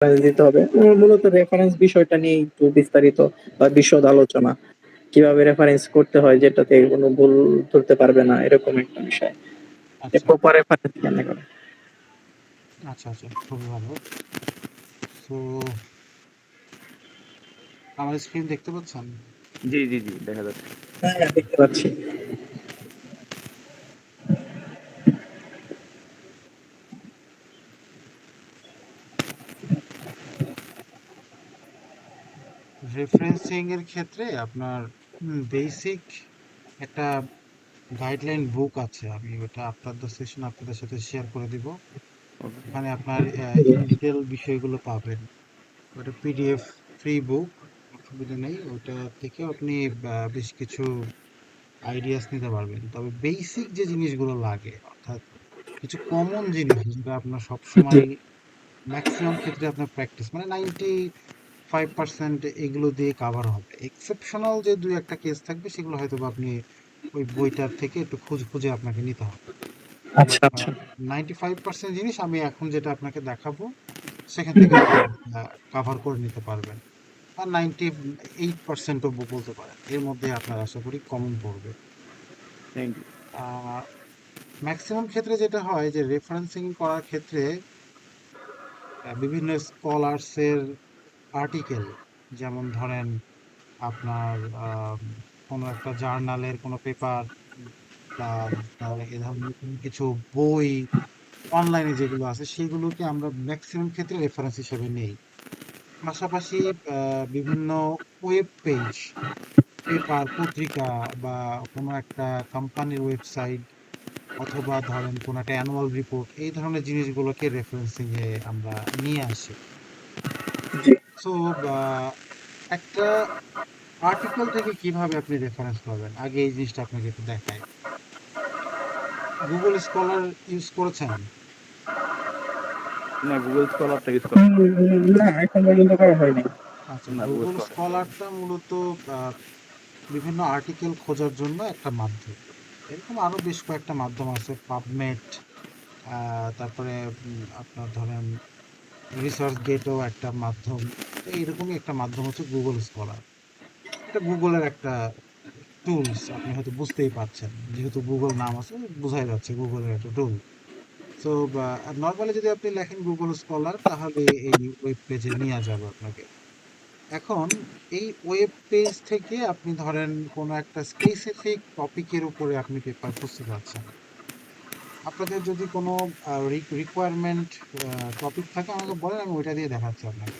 দিতে হবে। মূলত রেফারেন্স বিষয়টা নিয়ে একটু বিস্তারিত বা বিশদ আলোচনা। কিভাবে রেফারেন্স করতে হয় যেটাতে কোনো ভুল ধরতে পারবে না এরকম একটা বিষয়। আচ্ছা প্রপার রেফারেন্স কেমনে করে? আচ্ছা আচ্ছা, খুবই ভালো। তো আমার স্ক্রিন দেখতে পাচ্ছেন? জি, জি, জি, দেখা যাচ্ছে। হ্যাঁ, হ্যাঁ, দেখতে পাচ্ছি। রেফারেন্সিং এর ক্ষেত্রে আপনার বেসিক একটা গাইডলাইন বুক আছে, আমি ওটা আফটার দ্য সেশন আপনাদের সাথে শেয়ার করে দিব। ওকে। ওখানে আপনার ইন ডিটেল বিষয়গুলো পাবেন। ওটা পিডিএফ ফ্রি বুক, অসুবিধা নেই। ওটা থেকেও আপনি বেশ কিছু আইডিয়াস নিতে পারবেন। তবে বেসিক যে জিনিসগুলো লাগে, অর্থাৎ কিছু কমন জিনিস যেটা আপনার জি, সবসময় ম্যাক্সিমাম ক্ষেত্রে আপনার প্র্যাকটিস মানে 95% এগুলো দিয়ে কাভার হবে। এক্সেপশনাল যে দুই একটা কেস থাকবে সেগুলো হয়তো বা আপনি ওই বইটার থেকে একটু খুঁজে খুঁজে আপনাকে নিতে হবে। আচ্ছা, বাট আচ্ছা। 95% জিনিস আমি এখন যেটা আপনাকে দেখাবো সেখান থেকে আপনি কাভার করে নিতে পারবেন। আর 98%ও বলতে পারেন এর মধ্যে আপনার আশা করি কমন পড়বে। Thank you. আহ ম্যাক্সিমাম ক্ষেত্রে যেটা হয় যে রেফারেন্সিং করার ক্ষেত্রে বিভিন্ন স্কলার্সের আর্টিকেল, যেমন ধরেন আপনার কোনো একটা জার্নালের কোনো পেপার বা এ ধরনের কোনো কিছু বই অনলাইনে যেগুলো আছে সেগুলোকে আমরা ম্যাক্সিমাম ক্ষেত্রে রেফারেন্স হিসেবে নেই। পাশাপাশি বিভিন্ন ওয়েব পেজ, পেপার, পত্রিকা বা কোনো একটা কোম্পানির ওয়েবসাইট অথবা ধরেন কোনো একটা অ্যানুয়াল রিপোর্ট, এই ধরনের জিনিসগুলোকে রেফারেন্সিং এ আমরা নিয়ে আসি। জি। সো একটা আর্টিকেল থেকে কিভাবে আপনি রেফারেন্স করবেন, আগে এই জিনিসটা আপনাকে একটু দেখাই। গুগল স্কলার ইউজ করেছেন? না, গুগল স্কলারটা ইউজ করা না, এখন পর্যন্ত করা হয়নি। আচ্ছা, না, গুগল গুগল স্কলার। স্কলারটা মূলত আহ, বিভিন্ন আর্টিকেল খোঁজার জন্য একটা মাধ্যম। এরকম আরো বেশ কয়েকটা মাধ্যম আছে, পাবমেড, তারপরে আপনার ধরেন রিসার্চ গেটও একটা মাধ্যম। তো এইরকমই একটা মাধ্যম হচ্ছে গুগল স্কলার। এটা গুগলের একটা টুলস, আপনি হয়তো বুঝতেই পারছেন, যেহেতু গুগল নাম আছে বোঝাই যাচ্ছে গুগলের একটা টুল। তো নর্মালি যদি আপনি লেখেন গুগল স্কলার তাহলে এই ওয়েব পেজে নিয়ে যাবে আপনাকে। এখন এই ওয়েব পেজ থেকে আপনি ধরেন কোনো একটা স্পেসিফিক টপিকের উপরে আপনি পেপার খুঁজতে চাচ্ছেন। আপনাদের যদি কোনো রিকোয়ারমেন্ট টপিক থাকে আমাকে বলেন, আমি ওইটা দিয়ে দেখাচ্ছি আপনাকে।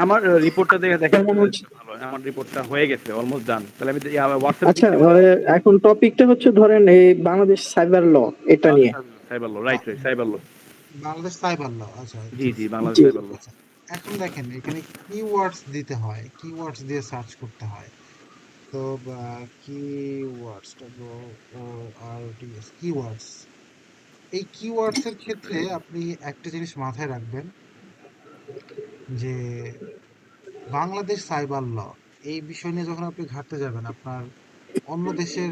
আমার রিপোর্টটা দেখে দেখেন কেমন তাহলে হচ্ছে? ভালো হয়। আমার রিপোর্টটা হয়ে গেছে, অলমোস্ট ডান। তাহলে আমি হোয়াটসঅ্যাপে আচ্ছা, লিখতে পারি? এখন টপিকটা হচ্ছে ধরেন এই বাংলাদেশ সাইবার ল এটা নিয়ে। সাইবার ল, রাইট, বা- right, cyber law. Bangladesh cyber law, আচ্ছা জি, আচ্ছা জি, বাংলাদেশ জি। Cyber law. আচ্ছা। এখন দেখেন এখানে কিওয়ার্ডস দিতে হয়, কিওয়ার্ডস দিয়ে সার্চ করতে হয়। তো কিওয়ার্ডস, কিওয়ার্ডস, এই কিওয়ার্ডস এর ক্ষেত্রে আপনি একটা জিনিস মাথায় রাখবেন যে বাংলাদেশ সাইবার ল, এই বিষয় নিয়ে যখন আপনি ঘাঁটতে যাবেন আপনার অন্য দেশের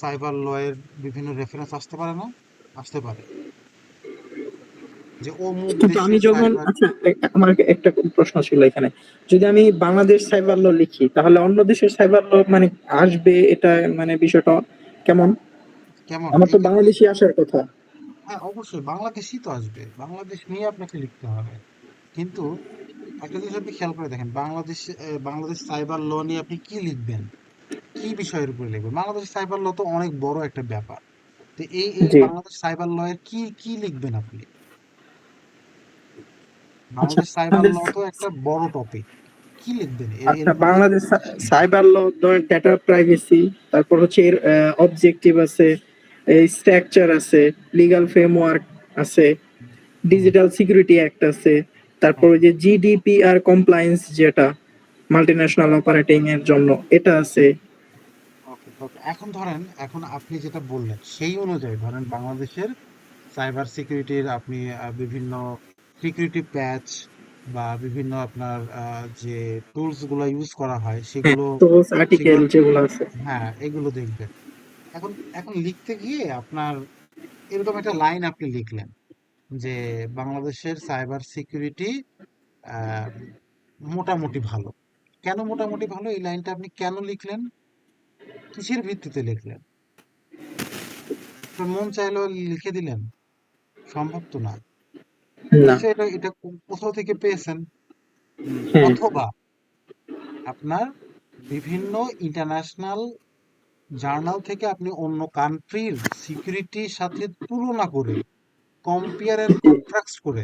সাইবার ল এর বিভিন্ন রেফারেন্স আসতে পারে না? আসতে পারে, যে অমুক কিন্তু আমি দেশের যখন সাইবার। আচ্ছা, আমার একটা প্রশ্ন ছিল এখানে। যদি আমি বাংলাদেশ সাইবার ল লিখি তাহলে অন্য দেশের সাইবার ল মানে আসবে, এটা মানে বিষয়টা কেমন? কেমন আমার তো এইখানে? বাংলাদেশি আসার কথা। হ্যাঁ, অবশ্যই বাংলাদেশই তো আসবে, বাংলাদেশ নিয়ে আপনাকে লিখতে হবে। কিন্তু একটা জিনিস আপনি খেয়াল করে দেখেন, বাংলাদেশ সাইবার ল নিয়ে আপনি কি লিখবেন, কি বিষয়ের উপরে লিখবেন? বাংলাদেশ সাইবার ল তো অনেক বড় একটা ব্যাপার। তো এই জি। বাংলাদেশ সাইবার ল এর কি কি লিখবেন আপনি? আচ্ছা, বাংলাদেশ সাইবার ল বাংলাদেশ তো একটা বড় টপিক, কি লিখবেন এর আচ্ছা, উপরে? বাংলাদেশ সাইবার ল ধরেন ডেটা প্রাইভেসি, তারপর হচ্ছে এর অবজেক্টিভ আছে, এই স্ট্রাকচার আছে, লিগ্যাল ফ্রেমওয়ার্ক আছে, হুম, ডিজিটাল সিকিউরিটি অ্যাক্ট আছে, তারপর ওই ওকে যে জিডিপিআর কমপ্লায়েন্স যেটা মাল্টিন্যাশনাল অপারেটিং এর জন্য এটা আছে। ওকে ওকে। এখন ধরেন, এখন আপনি যেটা বললেন সেই অনুযায়ী ধরেন বাংলাদেশের সাইবার সিকিউরিটির আপনি বিভিন্ন সিকিউরিটি প্যাচ বা বিভিন্ন আপনার যে টুলস গুলো ইউজ করা হয় হ্যাঁ, সেগুলো, তো আর্টিকেল সেগুলো যেগুলো আছে। হ্যাঁ এগুলো দেখবেন। এখন এখন লিখতে গিয়ে আপনার এরকম একটা লাইন আপনি লিখলেন, যে বাংলাদেশের সাইবার সিকিউরিটি মোটামুটি ভালো। কেন মোটামুটি ভালো, এই লাইনটা আপনি কেন লিখলেন, কিসের ভিত্তিতে লিখলেন? আপনার মন চাইলো লিখে দিলেন? সম্ভব তো না। না। নিশ্চয়ই এটা এটা কোথাও থেকে পেয়েছেন, হ্যাঁ। অথবা আপনার বিভিন্ন ইন্টারন্যাশনাল জার্নাল থেকে আপনি অন্য কান্ট্রির সিকিউরিটির সাথে তুলনা করে, কম্পেয়ার এন্ড জি। কন্ট্রাস্ট করে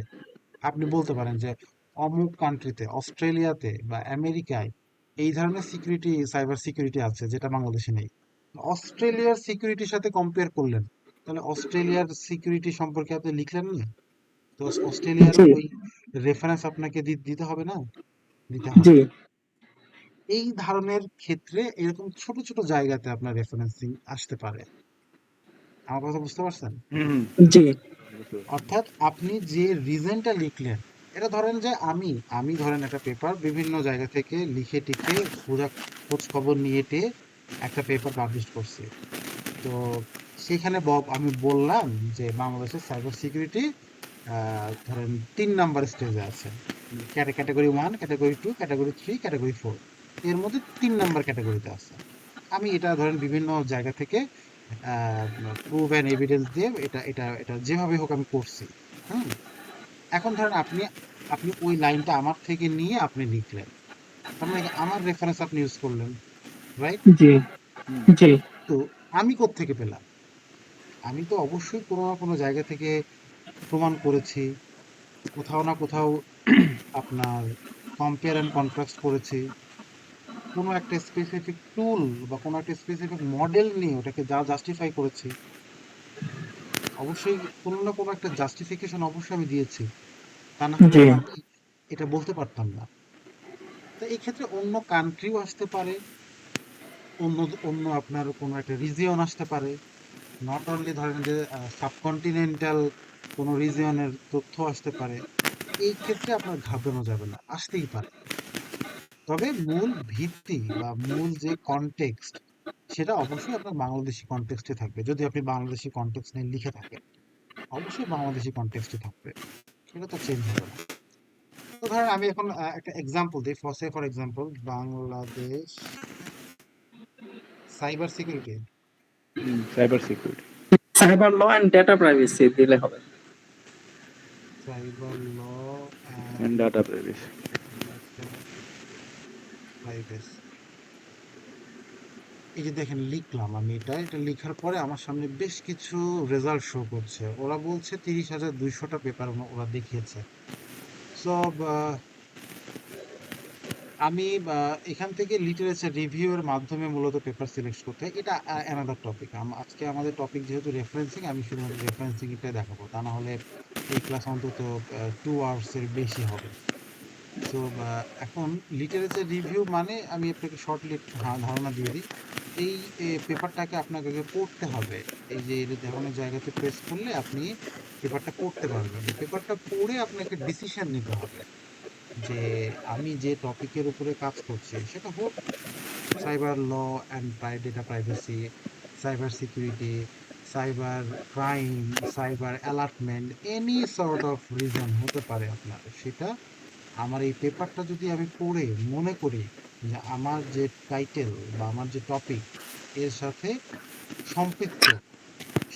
আপনি বলতে পারেন যে অমুক কান্ট্রিতে, অস্ট্রেলিয়াতে বা আমেরিকায় এই ধরনের সিকিউরিটি, সাইবার সিকিউরিটি আছে যেটা বাংলাদেশে নেই। অস্ট্রেলিয়ার সিকিউরিটির সাথে কম্পেয়ার করলেন, তাহলে অস্ট্রেলিয়ার সিকিউরিটি সম্পর্কে আপনি লিখলেন না? তো অস্ট্রেলিয়ারও জি। ওই রেফারেন্স আপনাকে দিতে হবে না? দিতে জি। হবে। এই ধরনের ক্ষেত্রে এরকম ছোট ছোট জায়গাতে আপনার রেফারেন্সিং আসতে পারে। আমার কথা বুঝতে পারছেন? হুম, জি। বুঝতে পারছি। অর্থাৎ আপনি যে রিজনটা লিখলেন, এটা ধরেন যে আমি ধরেন একটা পেপার বিভিন্ন জায়গা থেকে লিখে টিখে খোঁজা, খোঁজ খবর নিয়ে টেয়ে একটা পেপার পাবলিশ করছি। তো সেখানে আমি বললাম যে বাংলাদেশের সাইবার সিকিউরিটি ধরেন ৩ নাম্বার স্টেজে আছে। ক্যাটাগরি 1, ক্যাটাগরি 2, ক্যাটাগরি 3, ক্যাটাগরি 4, এর মধ্যে ৩ নাম্বার ক্যাটাগরিতে আছে। আমি এটা ধরেন বিভিন্ন জায়গা থেকে প্রুভ অ্যান্ড এভিডেন্স দিয়ে এটা এটা এটা যেভাবে হোক আমি করছি। হুম। এখন ধরেন আপনি আপনি ওই লাইনটা আমার থেকে নিয়ে আপনি লিখলেন, তার মানে কি আমার রেফারেন্স আপনি ইউজ করলেন, রাইট? জি। হুম, জি। তো আমি কোত্থেকে পেলাম? আমি তো অবশ্যই কোনো না কোনো জায়গা থেকে প্রমাণ করেছি, কোথাও না কোথাও আপনার কম্পেয়ার অ্যান্ড কন্ট্রাস্ট করেছি, কোনো একটা স্পেসিফিক টুল বা কোনো একটা স্পেসিফিক মডেল নিয়ে ওটাকে জাস্টিফাই করেছি। অবশ্যই কোনো না কোনো একটা জাস্টিফিকেশন অবশ্যই আমি দিয়েছি, তা না হলে জি। তো আমি এটা বলতে পারতাম না। তো এই ক্ষেত্রে অন্য কান্ট্রিও আসতে পারে, অন্য অন্য আপনার কোনো একটা রিজিয়ন আসতে পারে, নট অনলি ধরেন যে সাবকন্টিনেন্টাল কোনো রিজিয়নের তথ্য আসতে পারে। এই ক্ষেত্রে আপনার ঘাবড়ানো যাবে না, আসতেই পারে। তবে মূল ভিত্তি বা মূল যে কনটেক্সট, সেটা অবশ্যই আপনার বাংলাদেশি কনটেক্সটে থাকবে। যদি আপনি বাংলাদেশি কনটেক্সট নিয়ে লিখে থাকেন, অবশ্যই বাংলাদেশি কনটেক্সটে থাকবে, সেটা তো চেঞ্জ হবে না। তো ধরেন আমি এখন একটা এক্সাম্পল দিই, for example Bangladesh cyber security. Cyber security cyber law and data privacy দিলে হবে। Cyber law and and data privacy. Data privacy. এই যে দেখেন লিখলাম আমি, এটা লেখার পরে আমার সামনে বেশ কিছু রেজাল্ট শো করছে। ওরা বলছে ৩০,২০০টা পেপার ওরা দেখিয়েছে। সো আমি এখান থেকে লিটারেচার রিভিউ এর মাধ্যমে মূলত পেপার সিলেক্ট করতে হয়। এটা অ্যানাদার টপিক। আজকে আমাদের টপিক যেহেতু রেফারেন্সিং, আমি শুধুমাত্র রেফারেন্সিং টাই দেখাবো, তা না হলে এই ক্লাস অন্তত 2 আওয়ার্স এর বেশি হবে। সো এখন লিটারেচার রিভিউ মানে আমি আপনাকে শর্টলি ধারণা দিয়ে দিই। এই পেপারটাকে আপনাকে আগে পড়তে হবে। এই যে এই ধরনের জায়গাতে প্রেস করলে আপনি পেপারটা পড়তে পারবেন। পেপারটা পড়ে আপনাকে ডিসিশন নিতে হবে যে আমি যে টপিকের উপরে কাজ করছি, সেটা হোক cyber law and data privacy, cyber security, cyber crime, cyber alertment, any sort of reason হতে পারে আপনার। সেটা আমার এই পেপারটা যদি আমি পড়ে মনে করি যে আমার যে টাইটেল বা আমার যে টপিক এর সাথে সম্পৃক্ত,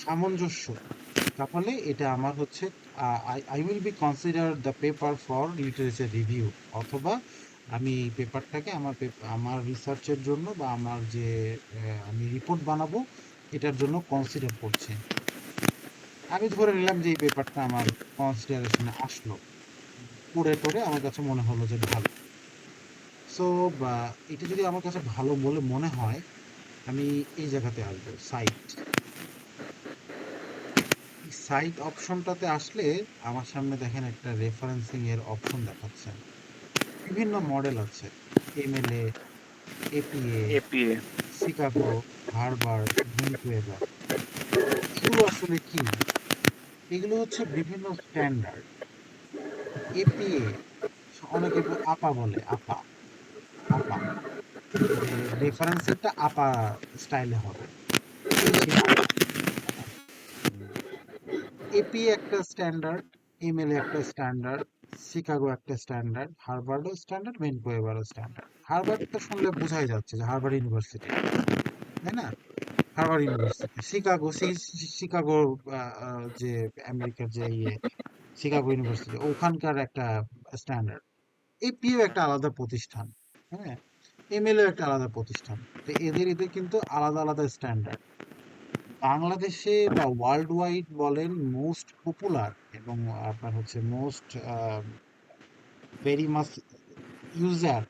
সামঞ্জস্য, তাহলে এটা আমার হচ্ছে I will be consider the paper for literature review. অথবা আমি এই পেপারটাকে আমার রিসার্চের জন্য বা আমার যে আমি রিপোর্ট বানাবো এটার জন্য কনসিডার করছি। আমি ধরে নিলাম যে এই পেপারটা আমার কনসিডারেশনে আসলো, পড়ে টড়ে আমার কাছে মনে হলো যে ভালো। সো বা এটা যদি আমার কাছে ভালো বলে মনে হয়, আমি এই জায়গাতে আসবো, সাইট। সাইট অপশনটাতে আসলে আমার সামনে দেখেন একটা রেফারেন্সিং এর অপশন দেখাচ্ছে। বিভিন্ন মডেল আছে, MLA, APA, APA. Chicago, Harvard, Vancouver. এগুলো আসলে কি? এগুলো হচ্ছে বিভিন্ন স্ট্যান্ডার্ড। এপিএ অনেকে আপা বলে, আপা, আপা, যে রেফারেন্সিংটা আপা স্টাইলে হবে, এই সেই আপা। হ্যাঁ, এপিএ একটা স্ট্যান্ডার্ড। ইমেল একটা স্ট্যান্ডার্ড, শিকাগো একটা স্ট্যান্ডার্ড, হার্ভার্ডও স্ট্যান্ডার্ড, ভ্যানকুভারও স্ট্যান্ডার্ড। হার্ভার্ড তো শুনলে বোঝাই যাচ্ছে যে হার্ভার্ড ইউনিভার্সিটি, তাই না? Harvard university. শিকাগো, শিকাগো যে আমেরিকার যে শিকাগো ইউনিভার্সিটি, ওখানকার একটা স্ট্যান্ডার্ড। এপিও একটা আলাদা প্রতিষ্ঠান, হ্যাঁ, এমএলও একটা আলাদা প্রতিষ্ঠান। তো এদের এদের কিন্তু আলাদা আলাদা স্ট্যান্ডার্ড। বাংলাদেশে বা ওয়ার্ল্ড ওয়াইড বলেন মোস্ট পপুলার এবং আপনার হচ্ছে মোস্ট ভেরি মাচ ইউজার,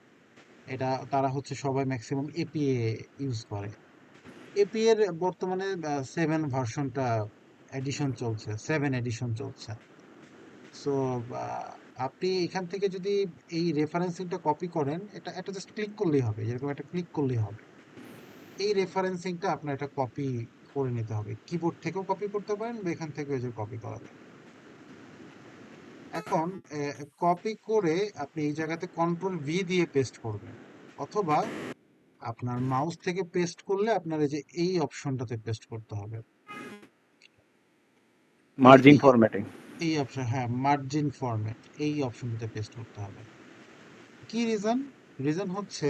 এটা তারা হচ্ছে সবাই ম্যাক্সিমাম এপিএ ইউজ করে। এপি এর বর্তমানে 7 ভার্সনটা এডিশন চলছে, 7 এডিশন চলছে। সো আপনি এখান থেকে যদি এই রেফারেন্সিংটা কপি করেন, এটা এটা জাস্ট ক্লিক করলেই হবে, এরকম একটা ক্লিক করলেই হবে। এই রেফারেন্সিংটা আপনার এটা কপি করে নিতে হবে, কিবোর্ড থেকেও কপি করতে পারেন বা এখান থেকে যে কপি করা যায়। এখন কপি করে আপনি এই জায়গাতে কন্ট্রোল ভি দিয়ে পেস্ট করবেন, অথবা আপনার মাউস থেকে পেস্ট করলে আপনার এই যে এই অপশনটাতে পেস্ট করতে হবে। এই মার্জিং এই ফরম্যাটিং। এই অপশন, হ্যাঁ, মার্জিন ফরম্যাট, এই অপশনটাতে পেস্ট করতে হবে। কি রিজন? রিজন হচ্ছে,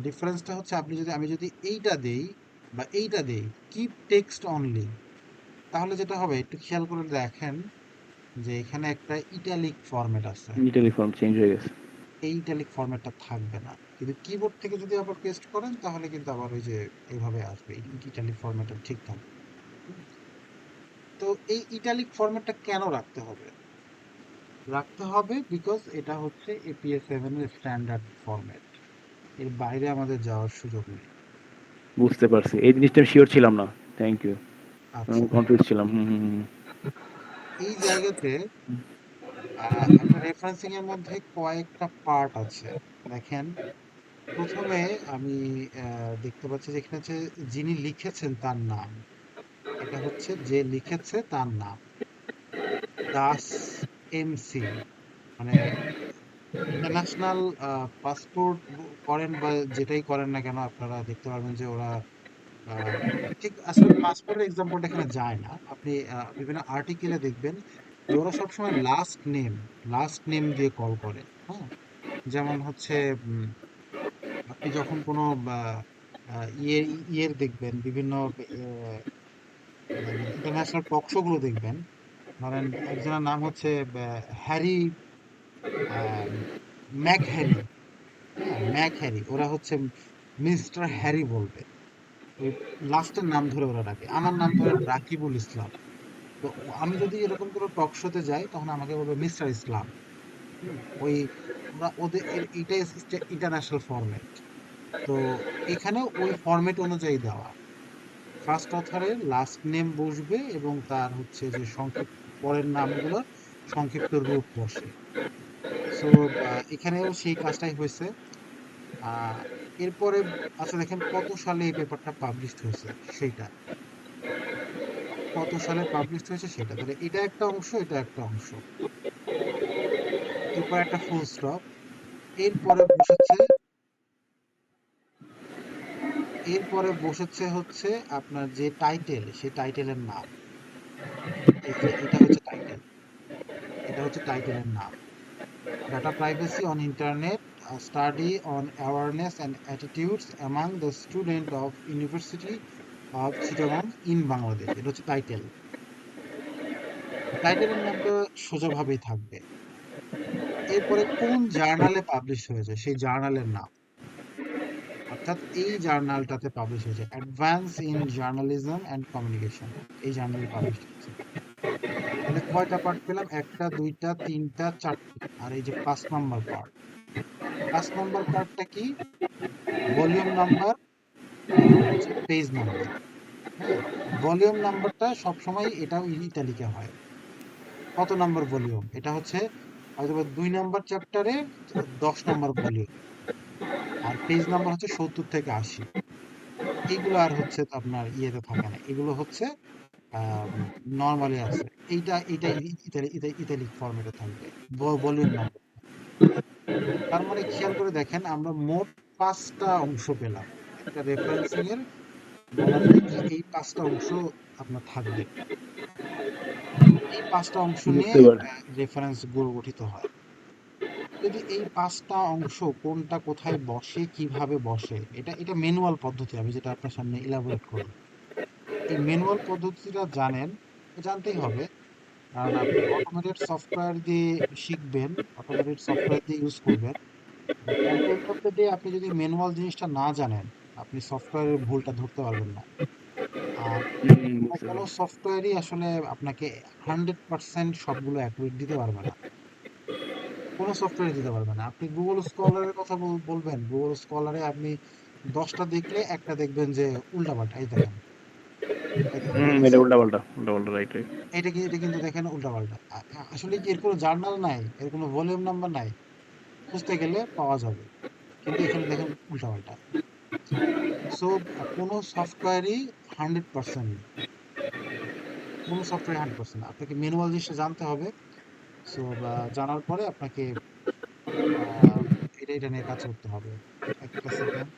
ডিফারেন্সটা হচ্ছে, আমি যদি এইটা দেই বা এইটা দেই, কিপ টেক্সট অনলি, তাহলে যেটা হবে একটু খেয়াল করে দেখেন যে এখানে একটা ইটালিক ফরম্যাট আছে। ইটালি ফর্ম চেঞ্জ হয়ে গেছে। এই ইটালিক ফরম্যাটটা থাকবে না, কিন্তু কিবোর্ড থেকে যদি আবার পেস্ট করেন তাহলে কিন্তু আবার ওই যে এইভাবে আসবে, ইটালিক ফরম্যাটটা ঠিক থাকবে। হুম। তো এই ইটালিক ফরম্যাটটা কেন রাখতে হবে? রাখতে হবে বিকজ এটা হচ্ছে এপিএস 7 এর স্ট্যান্ডার্ড ফরম্যাট, এর বাইরে আমাদের যাওয়ার সুযোগ নেই। বুঝতে পারছি, এই জিনিসটা আমি শিওর ছিলাম না। Thank you. আমি আচ্ছা, কনফিউজ ছিলাম। হুম হুম হুম। এই জায়গাতে একটা রেফারেন্সিং এর মধ্যে কয়েকটা পার্ট আছে। দেখেন, প্রথমে আমি দেখতে পাচ্ছি যে এখানে হচ্ছে যিনি লিখেছেন তার নাম, এটা হচ্ছে যে লিখেছে তার নাম, দাস এমসি, মানে ইন্টারন্যাশনাল পাসপোর্ট করেন বা যেটাই করেন না কেন, আপনারা দেখতে পারবেন যে ওরা আহ, ঠিক আসলে পাসপোর্টের এক্সাম্পলটা এখানে যায় না। আপনি বিভিন্ন আর্টিকেলে দেখবেন যে ওরা সবসময় লাস্ট নেম দিয়ে কল করে, হ্যাঁ। যেমন হচ্ছে আপনি যখন কোনো ইয়ের দেখবেন, বিভিন্ন ইন্টারন্যাশনাল টক শো গুলো দেখবেন, ধরেন একজনের নাম হচ্ছে হ্যারি, আহ, ম্যাক হ্যারি, হ্যাঁ, ম্যাক হ্যারি, ওরা হচ্ছে মিস্টার হ্যারি বলবে, ওই লাস্টের নাম ধরে ওরা ডাকে। আমার নাম ধরেন রাকিবুল ইসলাম, তো আমি যদি এরকম কোনো টক শোতে যাই তখন আমাকে বলবে মিস্টার ইসলাম। ওই ওদের এইটাই ইন্টারন্যাশনাল ফরম্যাট। তো এখানে ওই ফরম্যাট অনুযায়ী দেওয়া, ফার্স্ট অথরের লাস্ট নেম বসবে এবং তার হচ্ছে যে সংক্ষিপ্ত পরের নামগুলোর সংক্ষিপ্ত রূপ বসে। সো এখানেও সেই কাজটাই হয়েছে। আহ এরপরে, আচ্ছা দেখেন কত সালে এই পেপারটা পাবলিশড হয়েছে সেইটা, কত সালে পাবলিশড হয়েছে সেটা, তাহলে এটা একটা অংশ, এটা একটা অংশ, এরপর একটা ফুল স্টপ, এরপরে বসেছে, হচ্ছে আপনার যে টাইটেল, সেই টাইটেলের নাম। এই যে এটা হচ্ছে টাইটেল, এটা হচ্ছে টাইটেলের নাম, data privacy on internet, study on awareness and attitudes among the student of university of Chittagong in Bangladesh, এটা হচ্ছে টাইটেল। টাইটেলের নামটা সোজাভাবেই থাকবে। এরপরে কোন জার্নালে পাবলিশ হয়েছে সেই জার্নালের নাম, অর্থাৎ এই জার্নালটাতে পাবলিশ হয়েছে advance in journalism and communication, এই জার্নালে পাবলিশ হয়েছে। তাহলে কয়টা পার্ট পেলাম? একটা, দুইটা, তিনটা, চারটে, আর এই যে 5 নম্বর পার্ট, 5 নম্বর পার্টটা কি? ভলিউম নাম্বার এবং হচ্ছে পেজ নাম্বার। হ্যাঁ, ভলিউম নাম্বারটা সবসময় এটাও ইতালিকে হয়। কত নাম্বার ভলিউম? এটা হচ্ছে হয়তো 2 নম্বর চ্যাপ্টারে 10 নম্বর ভলিউম, আর পেজ নাম্বার হচ্ছে 70 থেকে 80। এইগুলো আর হচ্ছে তো আপনার ইয়েতে থাকে না, এগুলো হচ্ছে নর্মালি আছে। এইটা ইতালিক ফরম্যাটে থাকবে, ভলিউম নাম্বার। তার মানে খেয়াল করে দেখেন আমরা মোট 5টা অংশ পেলাম একটা রেফারেন্সিং এর, বলা যায় যে এই ৫টা অংশ আপনার থাকবে। এই ৫টা অংশ নিয়ে বুঝতে পারছি। একটা রেফারেন্স গঠিত হয়। যদি এই ৫টা অংশ কোনটা কোথায় বসে, কিভাবে বসে, এটা ম্যানুয়াল পদ্ধতি, আমি যেটা আপনার সামনে ইলাবোরেট করলাম। এই ম্যানুয়াল পদ্ধতিটা জানতেই হবে, কারণ আপনি অটোমেটেড সফটওয়্যার দিয়ে শিখবেন, অটোমেটেড সফটওয়্যার দিয়ে ইউজ করবেন। At the end of the day আপনি যদি ম্যানুয়াল জিনিসটা না জানেন, আপনি সফটওয়্যারের ভুলটা ধরতে পারবেন না। আর বুঝতে কোনো পারছি। সফটওয়্যারই আসলে আপনাকে 100% সবগুলো অ্যাকুরেট দিতে পারবে না। কোনো সফটওয়্যার দিতে পারবে না। আপনি গুগল স্কলারের কথা বলবেন, গুগল স্কলারে আপনি 10টা দেখলে একটা দেখবেন যে উল্টাপাল্টা। এই দেখেন হয়ে এটা গেছে। উল্টাপাল্টা, উল্টাপাল্টা, রাইট, রাইট। এটা কিন্তু দেখেন উল্টাপাল্টা। আসলে কি এর কোনো জার্নাল নাই, এর কোনো ভলিউম নাম্বার নাই, খুঁজতে গেলে পাওয়া যাবে, কিন্তু এখানে দেখেন উল্টাপাল্টা। সো কোনো সফটওয়্যারই 100% নেই, কোনো সফটওয়্যার 100% আপনাকে ম্যানুয়াল জিনিসটা জানতে হবে। সো জানার পরে আপনাকে আহ, এটা নিয়ে কাজ করতে হবে। একটা সেকেন্ড।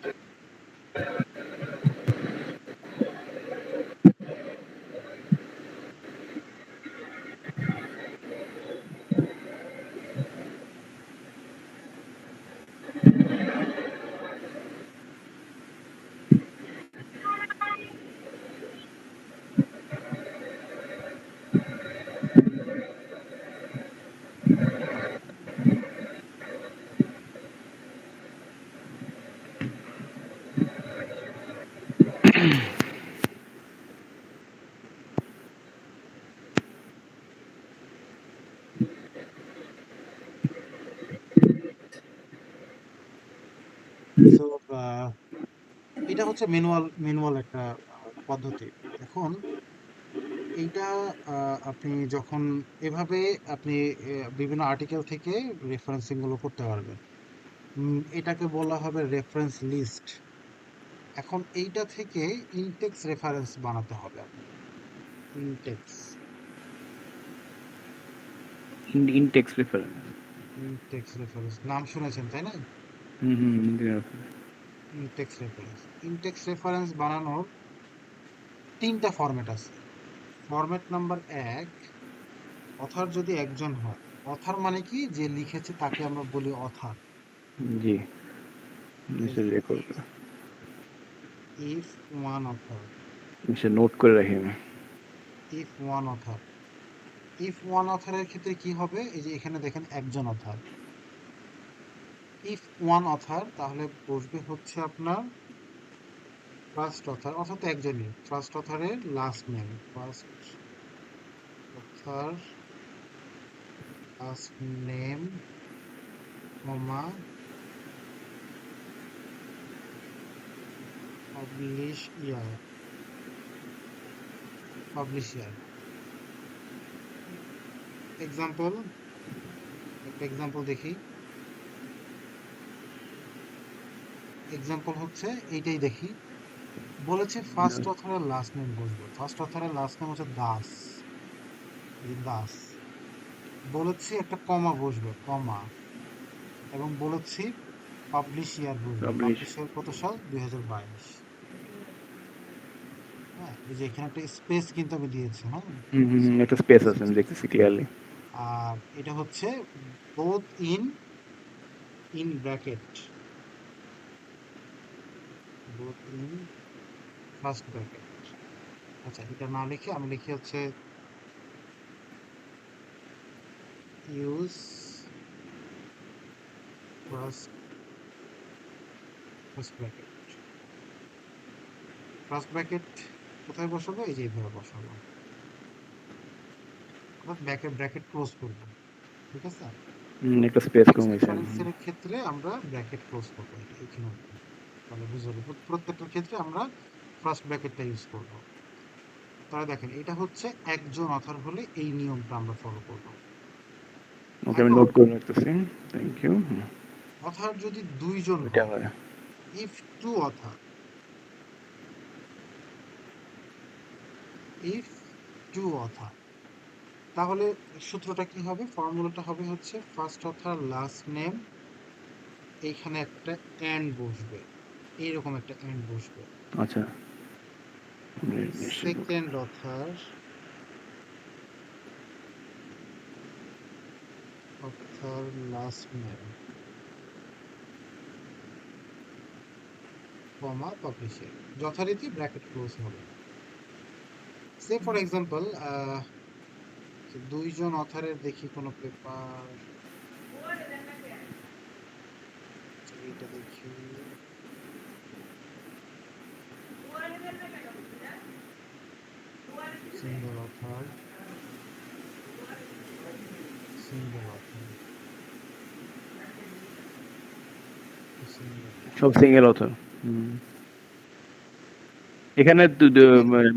সো এটা হচ্ছে ম্যানুয়াল একটা পদ্ধতি। এখন এইটা আপনি যখন এভাবে আপনি বিভিন্ন আর্টিকেল থেকে রেফারেন্সিং গুলো করতে পারবেন। এটাকে বলা হবে রেফারেন্স লিস্ট। এখন এইটা থেকে ইনটেক্স রেফারেন্স বানাতে হবে আপনার। ইনটেক্স ইনটেক্স রেফারেন্স। ইনটেক্স রেফারেন্স নাম শুনেছেন তাই না? হুম, হুম, ইনটেক্স রেফারেন্স বানানোর 3টা ফরম্যাট আছে। ফরম্যাট নাম্বার 1, অথর যদি একজন হয়। অথর মানে কি, যে লিখেছে তাকে আমরা বলি অথর। জি, ইফ নিশ্চয়ই রেকর্ড করে, ইফ ওয়ান অথর নিশ্চয়ই নোট করে রাখি আমি। If one author if one অথরের ক্ষেত্রে কি হবে, এই যে এখানে দেখেন একজন অথর। ইফ ওয়ান অথর তাহলে বসবে হচ্ছে আপনার ফার্স্ট অথর, অথর তো একজনই, ফার্স্ট অথরের last name, first author last name, comma, publish year, publish year. Example, একটা এক্সাম্পল দেখি। এক্সাম্পল হচ্ছে এইটাই দেখি। বলেছে ফার্স্ট অথরের লাস্ট নেম বসবে, ফার্স্ট অথরের লাস্ট নেম হচ্ছে দাস, এই যে দাস। বলেছি একটা কমা বসবে, কমা, এবং বলেছি পাবলিশ ইয়ার বসবে, পাবলিশ। পাবলিশ ইয়ার কত সাল, 2022। হ্যাঁ, এই যে এখানে একটা স্পেস কিন্তু আমি দিয়েছি, হ্যাঁ। হুম, হুম, So, একটা স্পেস আছে, আমি দেখতেছি ক্লিয়ারলি। আর এটা হচ্ছে both in bracket, both in first bracket. আচ্ছা, এটা না লিখে আমি লিখি হচ্ছে use first first bracket. First bracket কোথায় বসাবো, এই যে এইভাবে বসাবো, অর্থাৎ ব্র্যাকেট ব্র্যাকেট ক্লোজ করবো। ঠিক আছে। একটা স্পেস টেক্সট কম হয়েছে। রেফারেন্সের ক্ষেত্রে আমরা ব্র্যাকেট ক্লোজ করবো, এটা এখানে অবধি। তাহলে বুঝতে পারবো প্রত্যেকটার ক্ষেত্রে আমরা ফার্স্ট ব্র্যাকেটটা ইউজ করবো। তাহলে দেখেন এটা হচ্ছে একজন অথর হলে এই নিয়মটা আমরা ফলো করবো। ওকে, আমি এখন নোট করে রাখতেছি। Thank you. অথর যদি দুইজন এটা হয়, হয়। If two author, if two author, তাহলে সূত্রটা কি হবে, ফর্মুলাটা হবে হচ্ছে ফার্স্ট অথর লাস্ট নেম, এইখানে একটা এন্ড বসবে, এইরকম একটা এন্ড বসবে। আচ্ছা, second author, author last name, comma publisher, যথারীতি ব্র্যাকেট ক্লোজ হবে। সে ফর এক্সাম্পল দুইজন অথারের দেখি কোনো পেপার, এইটা দেখি, single other, single other, single, সব সিঙ্গেল অথর। এখানে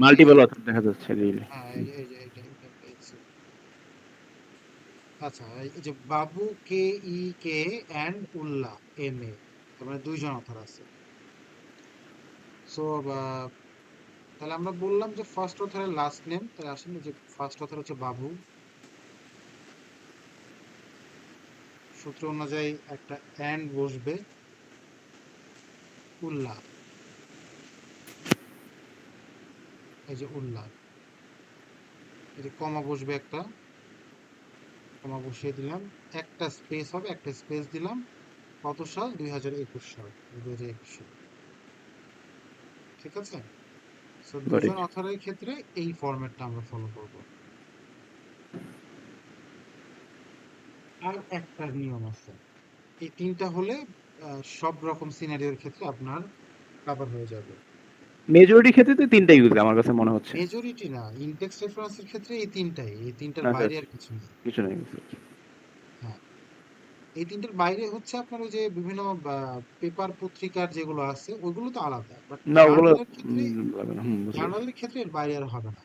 মাল্টিপল অথর দেখা যাচ্ছে রিল। হ্যাঁ এই যে এটা পেয়েছি। আচ্ছা এই যে বাবু কে ই কে অ্যান্ড উল্লাহ এম এ, তার মানে দুইজন অথর আছে। সো তাহলে আমরা বললাম যে ফার্স্ট অথরের লাস্ট নেম, তাহলে আসেন যে ফার্স্ট অথর হচ্ছে বাবু, সূত্র অনুযায়ী একটা অ্যান্ড বসবে, উল্লাহ, এই যে উল্লাহ, এই যে কমা বসবে একটা, কমা বসিয়ে দিলাম, একটা স্পেস হবে, একটা স্পেস দিলাম, কত সাল, 2021 সাল, 2021 সাল, ঠিক আছে। সো গট দুজন ইট। অথরের ক্ষেত্রে এই ফরম্যাটটা আমরা ফলো করব। আর একটা নিয়ম আছে, এই তিনটা হলে সব রকম সিনারিওর ক্ষেত্রে আপনার কভার হয়ে যাবে। মেজরিটি ক্ষেত্রে তো তিনটা ইউজ আমার কাছে মনে হচ্ছে। মেজরিটি না, ইনটেক্সট রেফারেন্সের ক্ষেত্রে এই তিনটাই, এই তিনটার আচ্ছা বাইরে আচ্ছা, আর কিছু নেই। কিছু নেই। হ্যাঁ, এই তিনটার বাইরে হচ্ছে আপনার ওই যে বিভিন্ন পেপার পত্রিকার যেগুলো আছে ওইগুলো তো আলাদা, বাট না ওগুলো জার্নালের ক্ষেত্রে, লাগবে না। বুঝতে পারছি। জার্নালের ক্ষেত্রে এর বাইরে আর হবে না।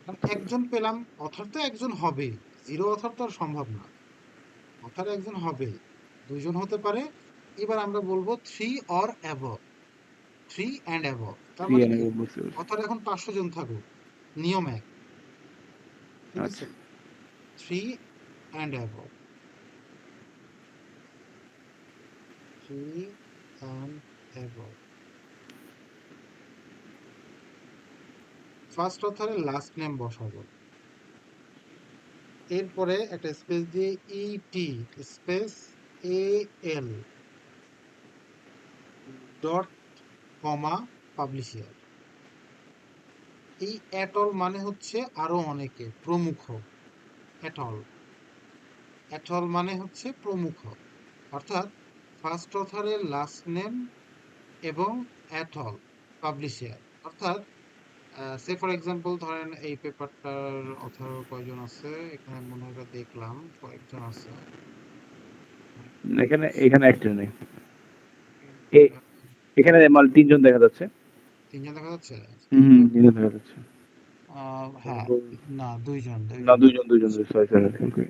কারণ একজন পেলাম, অথর তো একজন হবে, জিরো অথর তো আর সম্ভব না, অথর একজন হবে, দুইজন হতে পারে। এবার আমরা বলবো three or above, three and above, তার থ্রি মানে এন কি, বুঝতে পারছি। অথর এখন 500 জন থাকুক, নিয়ম এক, ঠিক আচ্ছা। আছে, three and above, three and above. First অথরের লাস্ট নেম বসাবো, এরপরে একটা স্পেস দিয়ে ইটি স্পেস এ এল ডট কমা পাবলিশিয়ার। এই অ্যাটল মানে হচ্ছে আরো অনেকে, প্রমুখ, অ্যাটল, অ্যাটল মানে হচ্ছে প্রমুখ, অর্থাৎ ফার্স্ট অথরের লাস্ট নেম এবং অ্যাটল পাবলিশিয়ার, অর্থাৎ সে ফর এক্সাম্পল ধরেন এই পেপারটার অথর কয়জন আছে, এখানে মনে হয় দেখলাম কয়েকজন আছে, এখানে এখানে একজন নেই। এখানে মাল তিনজন দেখা যাচ্ছে। তিনজন দেখা যাচ্ছে। তিনজন দেখা যাচ্ছে। হ্যাঁ, না দুইজন, না দুইজন দেখা দুইজন দুইজন, যাচ্ছে। Sorry sorry.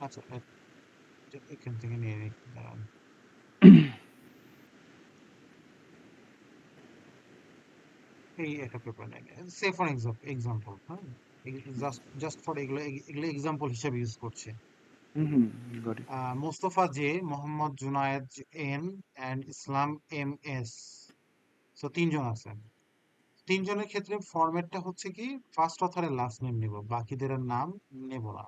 আচ্ছা আচ্ছা, এখান থেকে নিয়ে নিই, দাঁড়ান। এই একটা পেপার নেই, সে ফর এক্সাম্পল, হ্যাঁ, জাস্ট জাস্ট ফর এগুলো, এগুলো এক্সাম্পল হিসেবে ইউজ করছে। Got it. Mostafa J, Mohammad Junayed N and Islam M S, so তিনজন আছেন। তিনজনের ক্ষেত্রে ফরম্যাটটা হচ্ছে কি, ফার্স্ট অথরের লাস্ট নেম নিব, বাকিদের নাম নেব না।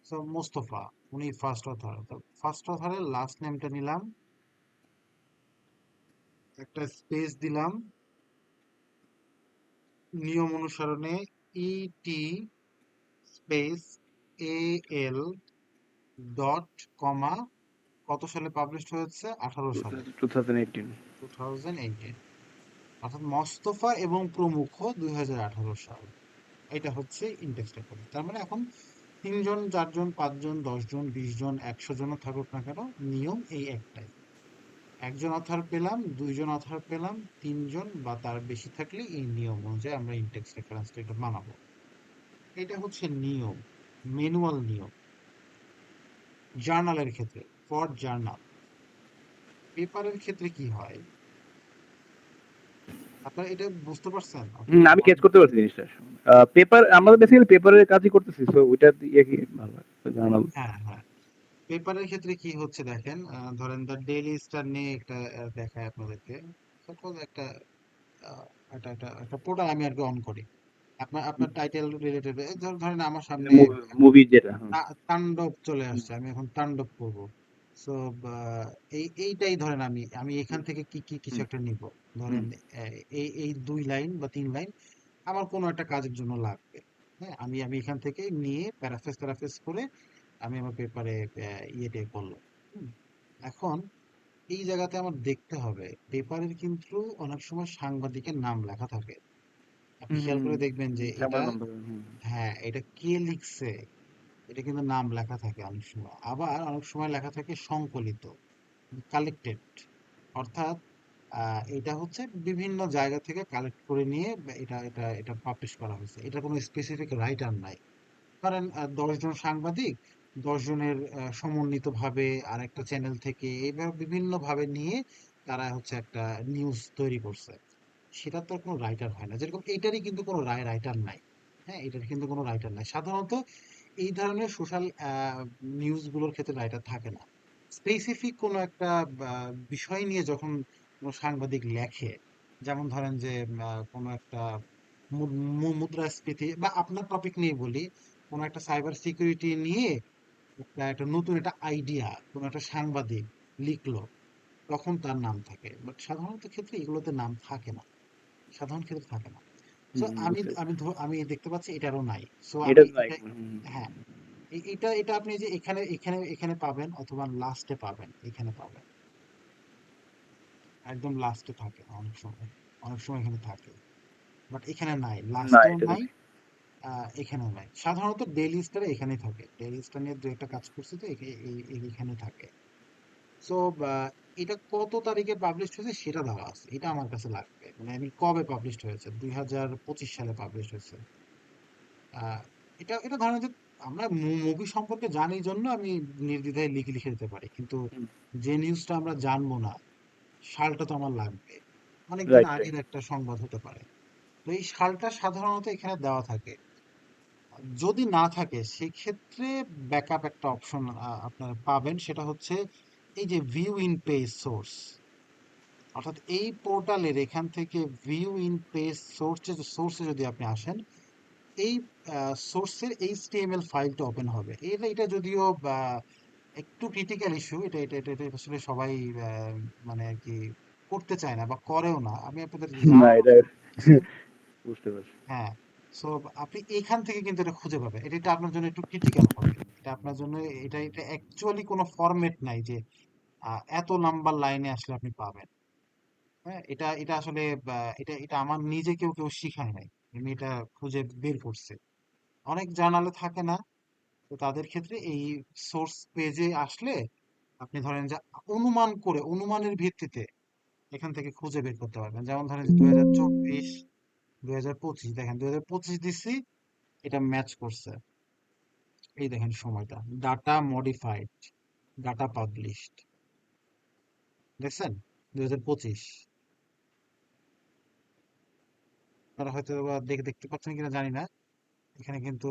সো মোস্তফা, উনি ফার্স্ট অথর, তো ফার্স্ট অথরের লাস্ট নেমটা নিলাম, একটা স্পেস দিলাম, নিয়ম অনুসরণে ইটি স্পেস এ এল ডট কমা, কত সালে পাবলিশড হয়েছে, 18 সালে, 2018। 2018, অর্থাৎ মোস্তফা এবং প্রমুখ 2018 সাল। এটা হচ্ছে ইনটেক্সট রেফারেন্স। তার মানে এখন তিনজন, চারজন, পাঁচজন, 10 জন, 20 জন, 100 জনও থাকুক না কেন, নিয়ম এই একটাই, একজন অথার পেলাম, দুইজন অথার পেলাম, তিনজন বা তার বেশি থাকলে এই নিয়ম অনুযায়ী আমরা ইনটেক্সট রেফারেন্সটা এটা বানাবো। এটা হচ্ছে নিয়ম, ম্যানুয়াল নিয়ম। জার্নালের ক্ষেত্রে, ফর জার্নাল, পেপারের ক্ষেত্রে কি হয়, আপনারা এটা বুঝতে পারছেন? আমি ক্যাচ করতে পারছি জিনিসটা। পেপার আমরা বেসিক্যালি পেপারের কাজই করতেছি, সো ওইটা দিয়ে কি ভালো হয় জানাল। হ্যাঁ হ্যাঁ, পেপারের ক্ষেত্রে কি হচ্ছে দেখেন, ধরেন দ্য ডেইলি স্টার নিয়ে একটা দেখায় আপনাদেরকে। সাপোজ একটা আহ, একটা পোর্টাল আমি আর কি অন করি, আপনার আপনার টাইটেল রিলেটেড। ধরেন আমার সামনে মুভি যেটা, হুম। তাণ্ডব চলে আসছে, আমি এখন তাণ্ডব করব। সো এইটাই ধরেন আমি আমি এখান থেকে কি কি কিছু হুম, একটা নিব। হুম, ধরেন এই 2 লাইন বা 3 লাইন আমার কোনো একটা কাজের জন্য লাগবে। হ্যাঁ, আমি আমি এখান থেকে নিয়ে প্যারাফ্রেজ করে আমি আমার পেপারে ইয়েতে করলাম। হুম। এখন এই জায়গাতে আমার দেখতে হবে পেপারের কিন্তু অনেক সময় সাংবাদিকের নাম লেখা থাকে। আপনি হুম, খেয়াল হুম, করে দেখবেন যে এটা, সাংবাদিক নাম ধরে, হুম। হ্যাঁ, এটা কে লিখছে, এটা কিন্তু নাম লেখা থাকে অনেক সময়। আবার অনেক সময় লেখা থাকে সংকলিত, কালেক্টেড। অর্থাৎ এটা হচ্ছে বিভিন্ন জায়গা থেকে কালেক্ট করে নিয়ে এটা পাবলিশ করা হয়েছে। এটা কোনো স্পেসিফিক রাইটার নাই। ধরেন 10 জন সাংবাদিক 10 জনের সমন্বিত ভাবে আর একটা চ্যানেল থেকে এইভাবে বিভিন্ন ভাবে নিয়ে তারা হচ্ছে একটা নিউজ তৈরি করছে। সেটা তো কোনো রাইটার হয় না। যেরকম এটারই কিন্তু কোনো রাইটার নাই। হ্যাঁ, এটার কিন্তু কোনো রাইটার নাই সাধারণত। এই ধরনের সোশ্যাল নিউজ গুলোর ক্ষেত্রে রাইটার থাকে না। স্পেসিফিক কোনো একটা বিষয় নিয়ে যখন কোনো সাংবাদিক লেখে, যেমন ধরেন যে কোনো একটা মুদ্রাস্ফীতি বা আপনার টপিক নিয়ে বলি, কোনো একটা সাইবার সিকিউরিটি নিয়ে একটা নতুন একটা আইডিয়া কোনো একটা সাংবাদিক লিখলো, তখন তার নাম থাকে। বাট সাধারণত ক্ষেত্রে এগুলোতে নাম থাকে না, সাধারণ ক্ষেত্রে থাকে না। সো হুম, আমি বুঝতে আমি আমি দেখতে পাচ্ছি এটারও নাই। সো এটা আমি নাই, এটা, হুম। হ্যাঁ, এটা এটা আপনি যে এখানে পাবেন অথবা লাস্টে পাবেন, এখানে পাবেন, একদম লাস্টে থাকে অনেক সময়, অনেক সময় এখানে থাকে। বাট এখানে নাই, না, লাস্টেও এটা নাই, নাই। এখানেও নাই। সাধারণত ডেইলি স্টারে এখানেই থাকে, ডেইলি স্টার নিয়ে দু একটা কাজ করছি তো এখানে থাকে। সো এটা কত তারিখে পাবলিশ হয়েছে সেটা দেওয়া আছে, এটা আমার কাছে লাগবে। মানে আমি কবে পাবলিশ হয়েছে, 2025 সালে পাবলিশ হয়েছে। আহ, এটা এটা ধরেন যে আমরা মুভি সম্পর্কে জানি জন্য আমি নির্দ্বিধায় লিখে লিখে দিতে পারি, কিন্তু হুম, যে নিউজটা আমরা জানবো না, সালটা তো আমার লাগবে। অনেকদিন রাইট, রাইট। আগের একটা সংবাদ হতে পারে, তো এই সালটা সাধারণত এখানে দেওয়া থাকে। যদি না থাকে সেক্ষেত্রে ব্যাকআপ একটা অপশন আপনারা পাবেন, সেটা হচ্ছে এই যে ভিউ ইন পেজ সোর্স। অর্থাৎ এই পোর্টালের এখান থেকে ভিউ ইন পেজ সোর্সে যদি আপনি আসেন, এই সোর্সের এইচটিএমএল ফাইলটা ওপেন হবে। এটা যদিও একটু ক্রিটিক্যাল ইস্যু, এটা আসলে সবাই আহ, মানে আর কি করতে চায় না বা করেও না। আমি আপনাদের না, জানানোর এটা জন্য বলতেছি। বুঝতে পারছি। হ্যাঁ, সো আপনি এখান থেকে কিন্তু এটা খুঁজে পাবেন। এটা আপনার জন্য একটু ক্রিটিক্যাল হবে। এটা আপনার জন্য, এটা অ্যাকচুয়ালি কোনো ফরম্যাট নাই যে এত নাম্বার লাইনে আসলে আপনি পাবেন। হ্যাঁ, এটা এটা আসলে এটা এটা আমার নিজে কেউ শিখায় নাই, আমি এটা খুঁজে বের করছি। অনেক জার্নালে থাকে না, তো তাদের ক্ষেত্রে এই সোর্স পেজে আসলে আপনি ধরেন যে অনুমানের ভিত্তিতে এখান থেকে খুঁজে বের করতে পারবেন। যেমন ধরেন যে 2024 2025, দেখেন 2025 দিচ্ছি, এটা ম্যাচ করছে। এই দেখেন সময়টা, ডাটা মডিফাইড, ডাটা পাবলিশড, দেখছেন 2025। আপনারা হয়তো বা দেখতে পাচ্ছেন কিনা জানি না, এখানে কিন্তু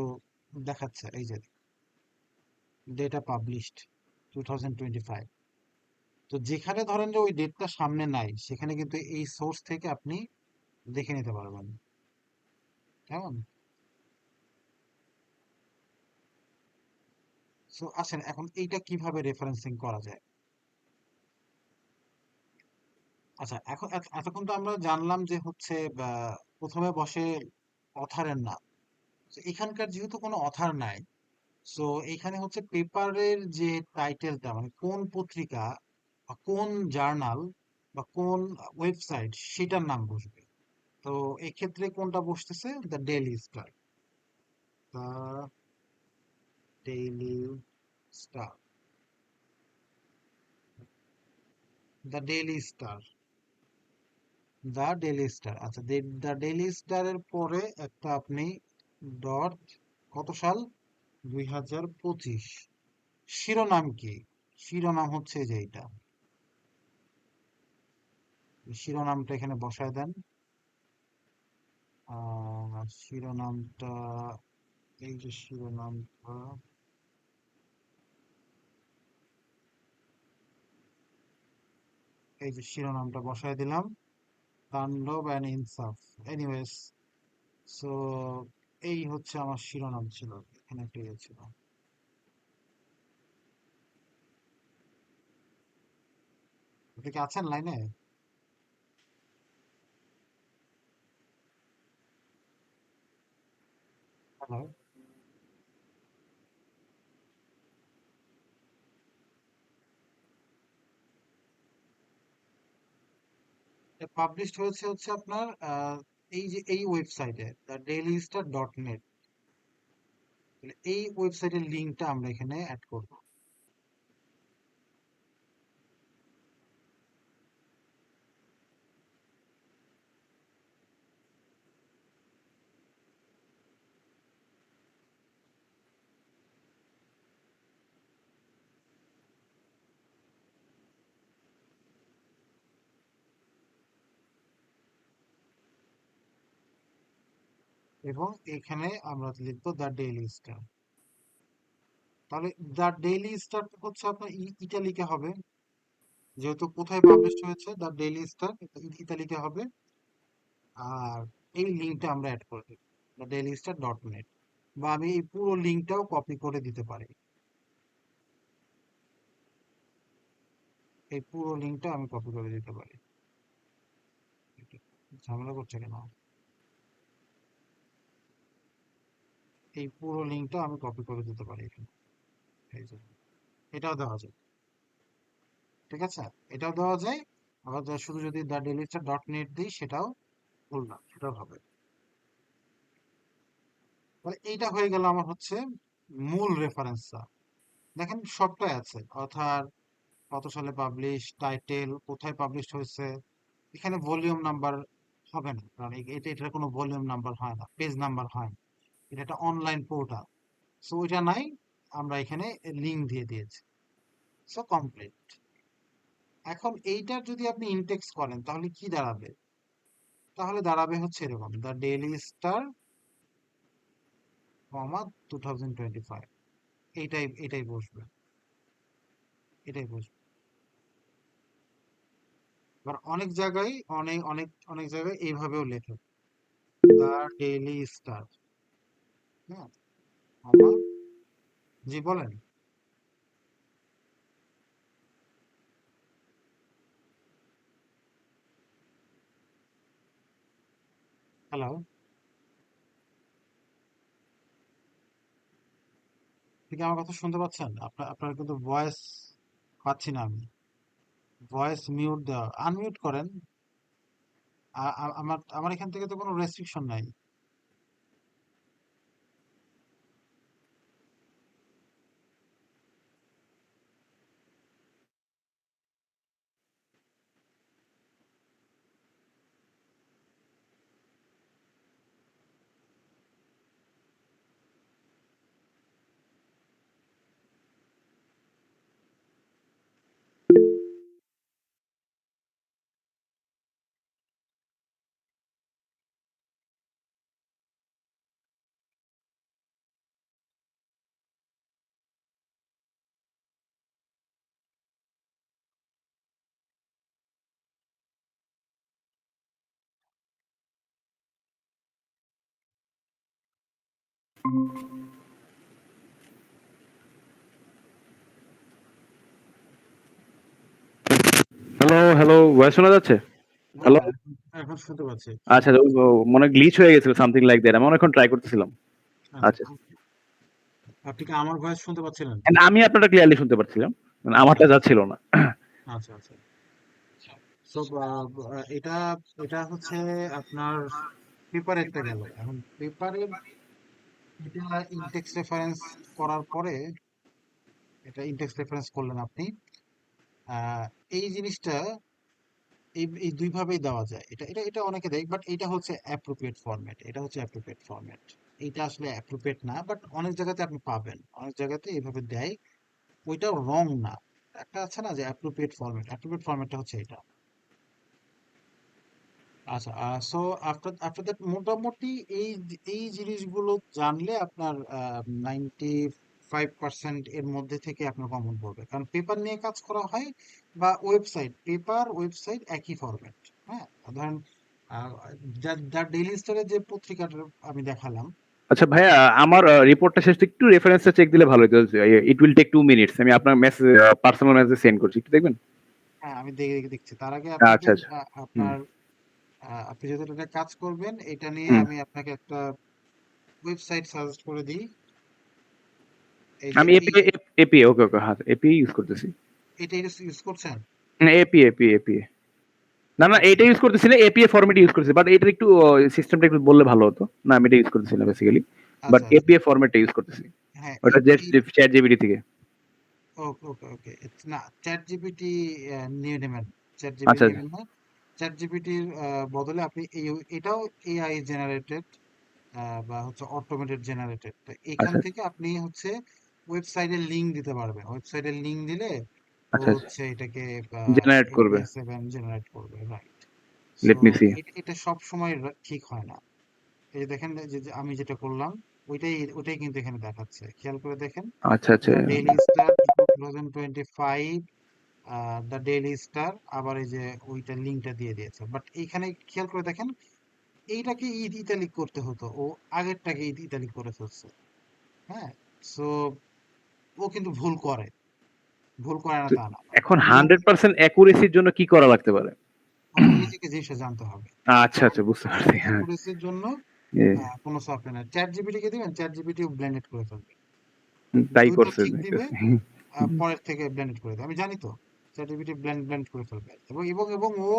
দেখাচ্ছে এই যে ডেটা পাবলিশড 2025। তো যেখানে ধরেন যে ওই ডেটটা সামনে নাই, সেখানে কিন্তু এই সোর্স থেকে আপনি দেখে নিতে পারবেন। কেমন? সো আসেন এখন এইটা কিভাবে রেফারেন্সিং করা যায়। আচ্ছা, এখন এতক্ষণ তো আমরা জানলাম যে হচ্ছে প্রথমে বসে অথারের নাম। তো এখানকার যেহেতু কোনো অথার নাই, সো এখানে হচ্ছে পেপারের যে টাইটেলটা, মানে কোন পত্রিকা বা কোন জার্নাল বা কোন ওয়েবসাইট, সেটার নাম বসবে। তো এক্ষেত্রে কোনটা বসতেছে, the Daily Star, the Daily Star, the Daily Star, the Daily Star. আচ্ছা, দ্য ডেইলি স্টারের পরে একটা আপনি ডট, কত সাল, 2025। শিরোনাম কি? শিরোনাম হচ্ছে যে এটা, শিরোনামটা এখানে বসায় দেন। শিরোনামটা, এই যে শিরোনামটা, এই যে শিরোনামটা বসায় দিলাম, তাণ্ডব অ্যান্ড ইনসাফ। এনিওয়েজ, সো এই হচ্ছে আমার শিরোনাম ছিল, এখানে একটা ইয়ে ছিল। আপনি কি আছেন লাইনে? হ্যালো। পাবলিশড হয়েছে হচ্ছে আপনার এই যে এই ওয়েবসাইটে the Daily Star dot net, এই ওয়েবসাইটের লিঙ্কটা আমরা এখানে অ্যাড করব। এবং এখানে আমরা লিখবো দ্য ডেইলি স্টার। তাহলে দ্য ডেইলি স্টার হচ্ছে আপনার ইটালিকে হবে, যেহেতু কোথায় পাবলিশ হয়েছে দ্য ডেইলি স্টার, ইতালিকে হবে। আর এই লিঙ্কটা আমরা অ্যাড করে দেব, the Daily Star dot net. বা আমি এই পুরো লিঙ্কটাও কপি করে দিতে পারি, এই পুরো লিঙ্কটা আমি কপি করে দিতে পারি। ঝামেলা করছে কেন? এই পুরো লিঙ্কটা আমি কপি করে দিতে পারি এখানে, এই যে এটাও দেওয়া যায়, ঠিক আছে? এটাও দেওয়া যায়। আবার শুধু যদি the Daily Star dot net দিই সেটাও বললাম, সেটাও হবে। তাহলে এইটা হয়ে গেল আমার হচ্ছে মূল রেফারেন্সটা। দেখেন সবটাই আছে, অথার, কত সালে পাবলিশ, টাইটেল, কোথায় পাবলিশ হয়েছে। এখানে ভলিউম নাম্বার হবে না, কারণ এটার কোনো ভলিউম নাম্বার হয় না, পেজ নাম্বার হয় না। এটা একটা অনলাইন পোর্টাল, সো এটা নাই। আমরা এখানে লিঙ্ক দিয়ে দিয়েছি, সো কমপ্লিট। এখন এইটার যদি আপনি ইনটেক্স করেন তাহলে কি দাঁড়াবে? তাহলে দাঁড়াবে হচ্ছে এরকম, দ্য ডেইলি স্টার, কমা 2025। এটাই বসবে, এটাই বসবে। আবার অনেক জায়গায়, অনেক অনেক অনেক জায়গায় এইভাবেও লেখে, দ্য ডেইলি স্টার। হ্যাঁ, কমা, জি বলেন। হ্যালো, ঠিক আমার কথা শুনতে পাচ্ছেন? আপনার কিন্তু ভয়েস পাচ্ছি না আমি। ভয়েস মিউট দেওয়া, আনমিউট করেন। আমার আমার এখান থেকে তো কোনো রেস্ট্রিকশন নাই। হ্যালো, হ্যালো, ভয়েস শোনা যাচ্ছে? হ্যালো? হ্যাঁ, এখন শুনতে পাচ্ছি, আচ্ছা, শুনতে ও পাচ্ছি। ও মনে হয় গ্লিচ হয়ে গেছিল সামথিং লাইক দ্যাট। আমি অনেকক্ষণ ট্রাই করতেছিলাম। আচ্ছা, আচ্ছা। আপনি কি আমার ভয়েস শুনতে পাচ্ছিলেন? And আমি আপনারটা ক্লিয়ারলি শুনতে পাচ্ছিলাম। মানে আমারটা আচ্ছা, যাচ্ছিল না। আচ্ছা, আচ্ছা। সো এটা এটা হচ্ছে আপনার পেপারেরটা গেল। এখন পেপারের এটা ইনটেক্স রেফারেন্স করার পরে, এটা ইনটেক্স রেফারেন্স করলেন আপনি। আহ, এই জিনিসটা এই দুই ভাবেই দেওয়া যায়। এটা এটা এটা অনেকে দেয়, বাট এটা হচ্ছে অ্যাপ্রোপ্রিয়েট ফরম্যাট, এটা হচ্ছে অ্যাপ্রোপ্রিয়েট ফরম্যাট। এটা আসলে অ্যাপ্রোপ্রিয়েট না, বাট অনেক জায়গাতে আপনি পাবেন, অনেক জায়গাতে এইভাবে দেয়। ওইটাও রং না। একটা আছে না যে অ্যাপ্রোপ্রিয়েট ফরম্যাট, অ্যাপ্রোপ্রিয়েট ফরম্যাটটা হচ্ছে এটা। আচ্ছা, সো আফটার আফটার দ্যাট মোটামুটি এই এই জিনিসগুলো জানলে আপনার 90 5% এর মধ্যে থেকে আপনার কমন পড়বে, কারণ পেপার নিয়ে কাজ করা হয় বা ওয়েবসাইট, পেপার ওয়েবসাইট একই ফরম্যাট। হ্যাঁ, ধরেন দ্য ডেইলি স্টারের যে পত্রিকাটা আমি দেখালাম, আচ্ছা ভাইয়া, আমার রিপোর্টটা শেষ একটু রেফারেন্সটা চেক দিলে ভালো হতো। It will take 2 minutes. আমি আপনার মেসেজ, পার্সোনাল মেসেজ সেন্ড করছি, একটু দেখবেন। হ্যাঁ আমি দেখছি। তার আগে আপনাকে আচ্ছা আচ্ছা। হুম আপনার আপনি যেহেতু এটা কাজ করবেন, এটা নিয়ে হুম। আমি আপনাকে একটা ওয়েবসাইট সাজেস্ট করে দিই। এই যে আমি এপি ওকে ওকে, হ্যাঁ এপি ইউজ করতেছি। এটা ইউজ করছেন? এপি না না, আচ্ছা এটা ইউজ করতেছি না, এপিএ ফরম্যাট ইউজ করতেছি, বাট এটার একটু সিস্টেমটা একটু বললে ভালো হতো। না আমি এটা ইউজ করতেছি না বেসিক্যালি, বাট আচ্ছা আচ্ছা। এপিএ ফরম্যাটটা ইউজ করতেছি। হ্যাঁ ওটা জাস্ট চ্যাট জিপিটি থেকে। ওকে ওকে ওকে। না, চ্যাট জিপিটি নিয়ে নেবেন, চ্যাট আচ্ছা জিপিটি আচ্ছা নেবেন না। চ্যাট জিপিটির বদলে আপনি এটাও এআই জেনারেটেড বা হচ্ছে অটোমেটেড জেনারেটেড। তো এখান আচ্ছা থেকে আপনি হচ্ছে ওয়েবসাইটের লিংক দিতে পারবেন। ওয়েবসাইটের লিংক দিলে ও আচ্ছা আচ্ছা, হচ্ছে এটাকে জেনারেট করবে। API 7 জেনারেট করবে, right? So let me see. এটা সব সময় ঠিক হয় না। এই যে দেখেন, যে আমি যেটা করলাম ওইটাই কিন্তু এখানে দেখাচ্ছে, খেয়াল করে দেখেন। আচ্ছা আচ্ছা। The Daily star 2025, the Daily star, আবার এই যে ওইটা লিঙ্কটা দিয়ে দিয়েছে, বাট এইখানে খেয়াল করে দেখেন, এইটাকে ইতালিক করতে হতো, ও আগেরটাকে ইতালিক করে ফেলছে। হ্যাঁ, সো ও কিন্তু ভুল করে না তো তা না, এখন নিয়ম। 100% অ্যাকুরেসির জন্য কি করা লাগতে পারে? আপনার নিজেকে জিনিসটা জানতে হবে। আচ্ছা আচ্ছা, বুঝতে পারছি, 100% হ্যাঁ। অ্যাকুরেসির জন্য এ, কোনো সফটওয়্যার না। চ্যাট জিপিটি কে দিবেন, চ্যাট জিপিটি ব্লেন্ডেড করে ফেলবে, তাই দ্রুত করছে ঠিক দিবে, দেখতেছি। পরের থেকে ব্লেন্ডেড করে দেবে। আমি জানি তো, চ্যাট জিপিটি ব্লেন্ড করে ফেলবে, এবং ও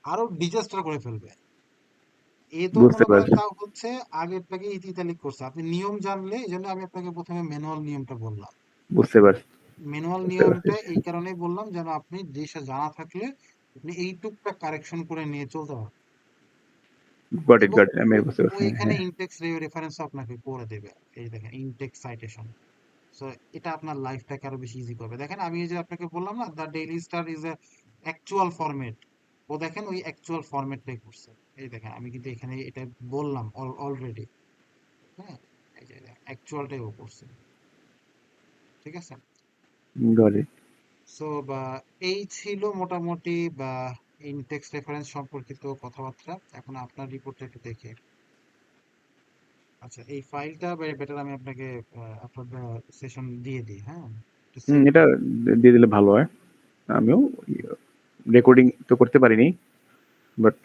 আরো ডিজাস্টার করে ফেলবে। এ তো বুঝতে মনে করেন পারছি তাও হচ্ছে আগেরটাকে ইতালিক করছে। আপনি নিয়ম জানলে, এই জন্য আমি আপনাকে প্রথমে ম্যানুয়াল নিয়মটা বললাম। বুঝতে পারছি ম্যানুয়াল বুঝতে পারছি। নিয়মটা এই কারণেই বললাম, যেন আপনি জিনিসটা জানা থাকলে আপনি এইটুকটা কারেকশন করে নিয়ে চলতে পারবেন। গট ইট এবং গট ইট, আমি ও বুঝতে ও পারছি, এখানে হ্যাঁ। ইনটেক্স রেফারেন্স আপনাকে করে দেবে। এই দেখেন, ইনটেক্স সাইটেশন। সো এটা আপনার লাইফটাকে আরো বেশি ইজি করবে। দেখেন, আমি এই যে আপনাকে বললাম না, the Daily Star is a actual format, ও দেখেন ওই অ্যাকচুয়াল ফরম্যাটটাই করছে। এই দেখেন, আমি কিন্তু এখানে এটা বললাম অলরেডি। হ্যাঁ, এই যে অ্যাকচুয়ালটাই ও করছে, ঠিক আছে? Got it. সো বা এই ছিল মোটামুটি বা ইনটেক্স রেফারেন্স সম্পর্কিত কথাবার্তা। এখন আপনার রিপোর্টটা একটু দেখে। আচ্ছা, এই ফাইলটা বেটার আমি আপনাকে আপনার সেশন দিয়ে দিই, হ্যাঁ, একটু সেভ এটা করে। দিয়ে দিলে ভালো হয়। আমিও রেকর্ডিং তো করতে পারিনি, বাট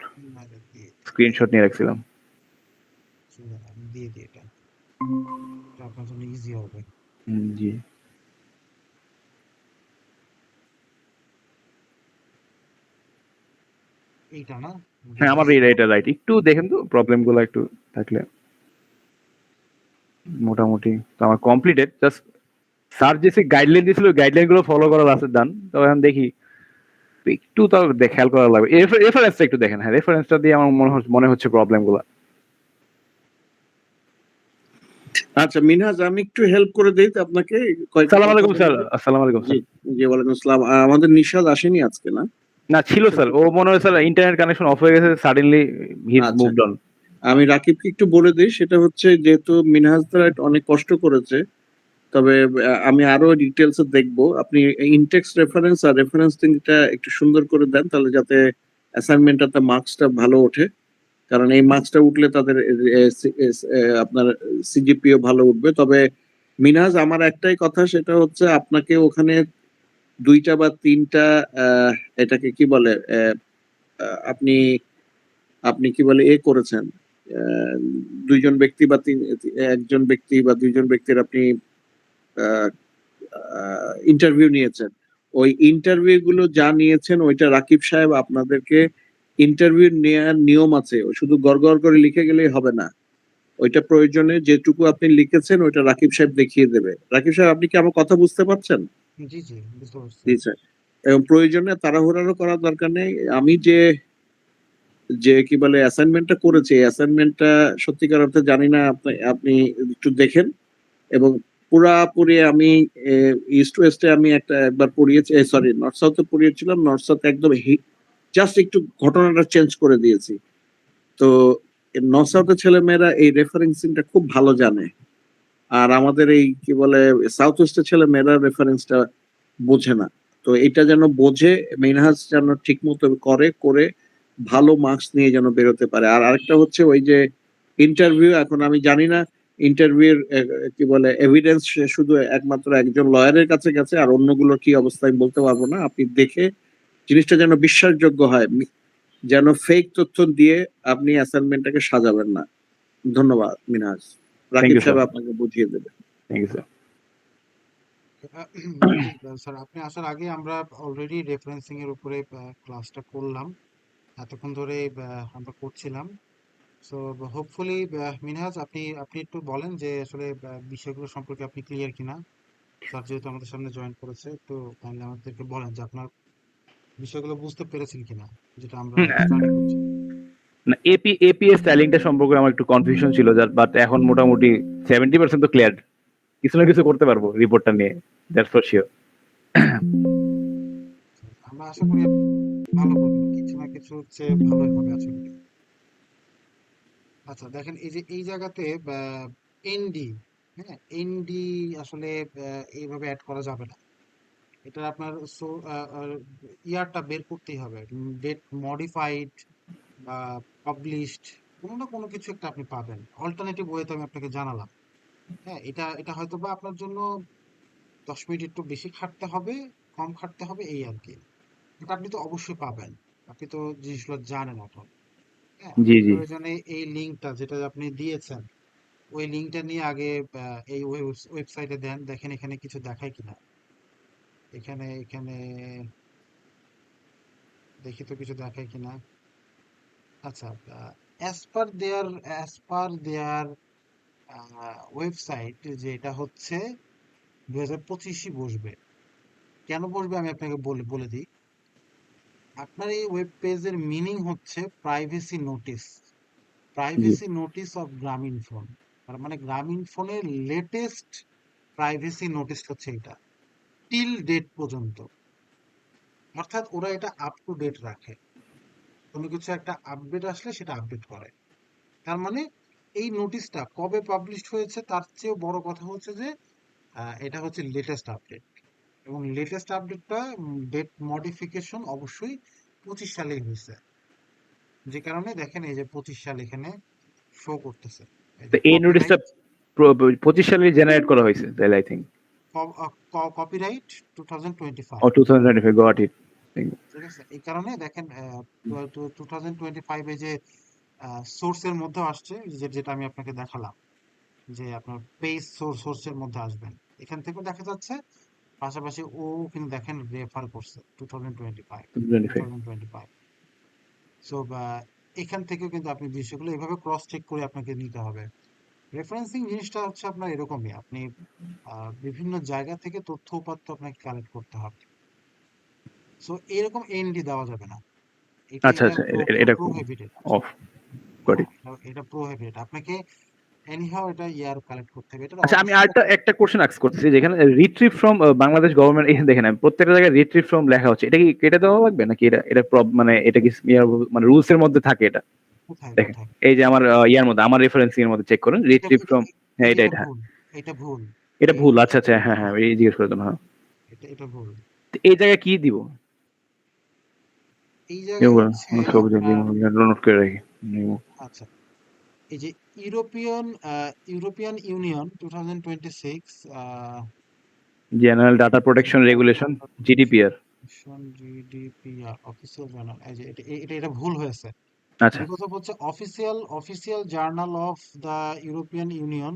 দিয়ে স্ক্রিনশট নিয়ে রাখছিলাম। আমি দিয়ে দিই এটা, এটা আপনার জন্য ইজি হবে। জি। এইটা না, হ্যাঁ, আমার এটা রাইট। একটু দেখেন তো প্রবলেম গুলো একটু থাকলে। মোটামুটি তো আমার কমপ্লিটেড, জাস্ট স্যার যে গাইডলাইন দিয়েছিল গাইডলাইন গুলো ফলো করা আছে ডান। তো এখন দেখি একটু তাও খেয়াল করা লাগবে। রেফারেন্সটা একটু দেখেন, হ্যাঁ রেফারেন্সটা দিয়ে আমার মনে হচ্ছে প্রবলেম গুলো। আচ্ছা মিনহাজ, আমি একটু হেল্প করে দেই তো আপনাকে, কয়েকটা সালাম কথা আলাইকুম বলে স্যার। দিই। আসসালামু আলাইকুম জি স্যার। জি, ওয়ালাইকুম আসসালাম। আমাদের নিশাদ আসেনি আজকে, না? না ছিল স্যার, ও মনে হয় স্যার ইন্টারনেট কানেকশন অফ হয়ে গেছে, সাডেনলি হি আচ্ছা, মুভড অন। আমি রাকিবকে একটু বলে দিই। সেটা হচ্ছে, যেহেতু মিনহাজ তারা অনেক কষ্ট করেছে, তবে আমি আরো ডিটেলস দেখবো। আপনি ইনটেক্স রেফারেন্স আর রেফারেন্স তিনটা একটু সুন্দর করে দেন, তাহলে যাতে অ্যাসাইনমেন্টটাতে মার্কসটা ভালো ওঠে। কারণ এই মার্কসটা উঠলে তাদের আপনার সিজিপিও ভালো উঠবে। তবে মিনহাজ, আমার একটাই কথা, সেটা হচ্ছে আপনাকে ওখানে 2টা বা 3টা এটাকে কি বলে, আপনি আপনি কি বলে করেছেন, আহ, 2জন ব্যক্তি বা একজন ব্যক্তি বা 2জন ব্যক্তির আপনি ইন্টারভিউ নিয়েছেন। ওই ইন্টারভিউ গুলো যা নিয়েছেন, ওইটা রাকিব সাহেব আপনাদেরকে, ইন্টারভিউ নেওয়ার নিয়ম আছে, শুধু গড় করে লিখে গেলেই হবে না। ওইটা প্রয়োজনে যেটুকু আপনি লিখেছেন ওইটা রাকিব সাহেব দেখিয়ে দেবে। রাকিব সাহেব, আপনি কি আমার কথা বুঝতে পারছেন? জি জি, বুঝতে পারছি। জি স্যার। এবং প্রয়োজনে তাড়াহুড়ারও করার দরকার নেই। আমি যে যে কি বলে অ্যাসাইনমেন্টটা করেছি, অ্যাসাইনমেন্টটা সত্যিকার অর্থে জানি না, আপনি আপনি একটু দেখেন। এবং পুরাপুরি আমি ইস্ট ওয়েস্টে আমি একবার পড়িয়েছি, সরি নর্থ সাউথে পড়িয়েছিলাম। নর্থ সাউথ একদম জাস্ট একটু ঘটনাটা চেঞ্জ করে দিয়েছি। তো নর্থ সাউথের ছেলেমেয়েরা এই রেফারেন্সিংটা খুব ভালো জানে। আর আমাদের এই কি বলে সাউথ ওয়েস্টের ছেলে মেয়েরা রেফারেন্সটা বোঝে না। তো এটা যেন বোঝে, মিনহাজ যেন ঠিক মতো করে ভালো মার্কস নিয়ে যেন বেরোতে পারে। আর আরেকটা হচ্ছে ওই যে ইন্টারভিউ, এখন আমি জানি না ইন্টারভিউর কি বলে এভিডেন্স শুধু একমাত্র একজন লয়ারের কাছে গেছে, আর অন্যগুলোর কি অবস্থা আমি বলতে পারবো না। আপনি দেখে জিনিসটা যেন বিশ্বাসযোগ্য হয়, যেন ফেক তথ্য দিয়ে আপনি অ্যাসাইনমেন্টটাকে সাজাবেন না। ধন্যবাদ Minhaj. Thank Rakib you sir. সাহেব আপনাকে বুঝিয়ে দেবে। Thank you sir. স্যার আপনি আসার আগে আমরা অলরেডি রেফারেন্সিং এর উপরে ক্লাসটা করলাম, এতক্ষণ ধরে আমরা করছিলাম। সো হোপফুলি মিনহাজ আপনি আপনি একটু বলেন যে আসলে বিষয়গুলো সম্পর্কে আপনি ক্লিয়ার কিনা। স্যার যেহেতু আমাদের সামনে জয়েন করেছে, তো কাইন্ডলি আমাদেরকে বলেন যে আপনার বিষয়গুলো বুঝতে পেরেছেন কিনা, যেটা আমরা স্টাডি করছি। না, এপিএস স্টাইলিংটা সম্পর্কে আমার একটু কনফিউশন ছিল, বাট এখন মোটামুটি 70% তো ক্লিয়ার। কিছু না কিছু করতে পারবো রিপোর্টটা নিয়ে, দ্যাটস ফর শিওর। আমরা আশা করি আপনি ভালো করবেন, কিছু না কিছু হচ্ছে ভালোই হবে আশা করি। আচ্ছা দেখেন, এই যে এই জায়গাতে এনডি, হ্যাঁ এনডি আসলে এইভাবে অ্যাড করা যাবে না। এটা আপনার ইয়ারটা বের করতেই হবে, ডেট মডিফাইড বা পাবলিশড, কোনো না কোনো কিছু একটা আপনি পাবেন। অল্টারনেটিভ ওয়ে তো আমি আপনাকে জানালাম। হ্যাঁ, এটা এটা হয়তো বা আপনার জন্য 10 মিনিট একটু বেশি খাটতে হবে, কম খাটতে হবে, এই আর কি। এটা আপনি তো অবশ্যই পাবেন, আপনি তো জিনিসগুলো জানেন এখন। হ্যাঁ, জি জি। প্রয়োজনে এই লিঙ্কটা যেটা আপনি দিয়েছেন, ওই লিঙ্কটা নিয়ে আগে এই ওয়েবসাইটে দেন, দেখেন এখানে কিছু দেখায় কিনা। এখানে এখানে দেখি তো কিছু দেখায় কিনা। আচ্ছা, অ্যাজ পার দেয়ার ওয়েবসাইট, যে এটা হচ্ছে 2025ই বসবে। কেন বসবে আমি আপনাকে বলে বলে দিই। আপনার এই ওয়েব পেজের মিনিং হচ্ছে privacy notice, G privacy notice of গ্রামীণ ফোন। তার মানে গ্রামীণ ফোনের লেটেস্ট প্রাইভেসি নোটিস হচ্ছে এটা, টিল ডেট পর্যন্ত। অর্থাৎ ওরা এটা আপ টু ডেট রাখে, কোনো কিছু একটা আপডেট আসলে সেটা আপডেট করে। তার মানে এই নোটিশটা কবে পাবলিশ হয়েছে তার চেয়েও বড় কথা হচ্ছে যে এটা হচ্ছে লেটেস্ট আপডেট, এবং লেটেস্ট আপডেটটা ডেট মডিফিকেশন অবশ্যই 25 সালেই হয়েছে। যে কারণে দেখেন এই যে 25 সাল এখানে শো করতেছে, এই তো যে এই নোটিশটা কপিরাইট, 25 সালে জেনারেট করা হয়েছে তাহলে আই থিঙ্ক। কপিরাইট 2025। ও 2025 গট ইট। ঠিক আছে, এই কারণে দেখেন 2025 যে সোর্সের মধ্যে আসছে, যেটা আমি আপনাকে দেখালাম, যে আপনার পেজ সোর্সের মধ্যে আসবেন, এখান থেকেও দেখা যাচ্ছে। পাশাপাশি ও কিন্তু দেখেন রেফার করছে 2025, 2025। 2025। সো এখান থেকেও কিন্তু আপনি বিষয়গুলো এভাবে ক্রস চেক করে আপনাকে নিতে হবে। রেফারেন্সিং জিনিসটা হচ্ছে আপনার এরকমই, আপনি বিভিন্ন জায়গা থেকে তথ্য উপাত্ত আপনাকে কালেক্ট করতে হবে। সো এরকম এনডি দেওয়া যাবে না, এটা আচ্ছা এটা আচ্ছা, এটা এটা প্রোহিবিটেড। অফ। গট হ্যাঁ, ইট। এটা প্রোহিবিটেড, আপনাকে এনিহাও এটা ইয়ার কালেক্ট করতে হবে, এটা আচ্ছা, আমি অবশ্যই আরেকটা একটা কোশ্চেন আস্ক করতেছি, যেখানে রিট্রিভ ফ্রম বাংলাদেশ গভর্নমেন্ট, এখানে দেখেন আমি প্রত্যেকটা জায়গায় রিট্রিভ ফ্রম লেখা হচ্ছে, এটা কি কেটে দেওয়া লাগবে নাকি এটা এটা মানে এটা কি মানে রুলস এর মধ্যে থাকে এটা? কোথায় দেখেন কোথায়। এই যে আমার ইয়ার মধ্যে, আমার রেফারেন্সিং এর মধ্যে চেক করুন, এটা রিট্রিভ এটা ফ্রম। হ্যাঁ, এটা এটা এটা এটা হ্যাঁ। ভুল, এটা ভুল, এটা এই ভুল, এই আচ্ছা আচ্ছা, হ্যাঁ হ্যাঁ, হ্যাঁ, এই জিজ্ঞেস করে দিলাম, হ্যাঁ। এটা ভুল। তো এই জায়গায় কি দিব? এই জায়গায় হচ্ছে সব আপনার, নোট করে রাখি। আচ্ছা, এই যে European union 2026 general data protection regulation, GDPR. GDPR official journal, এই যে এটা এটা এটা ভুল হয়েছে। আচ্ছা, বিকজ অফ হচ্ছে official journal of the European union.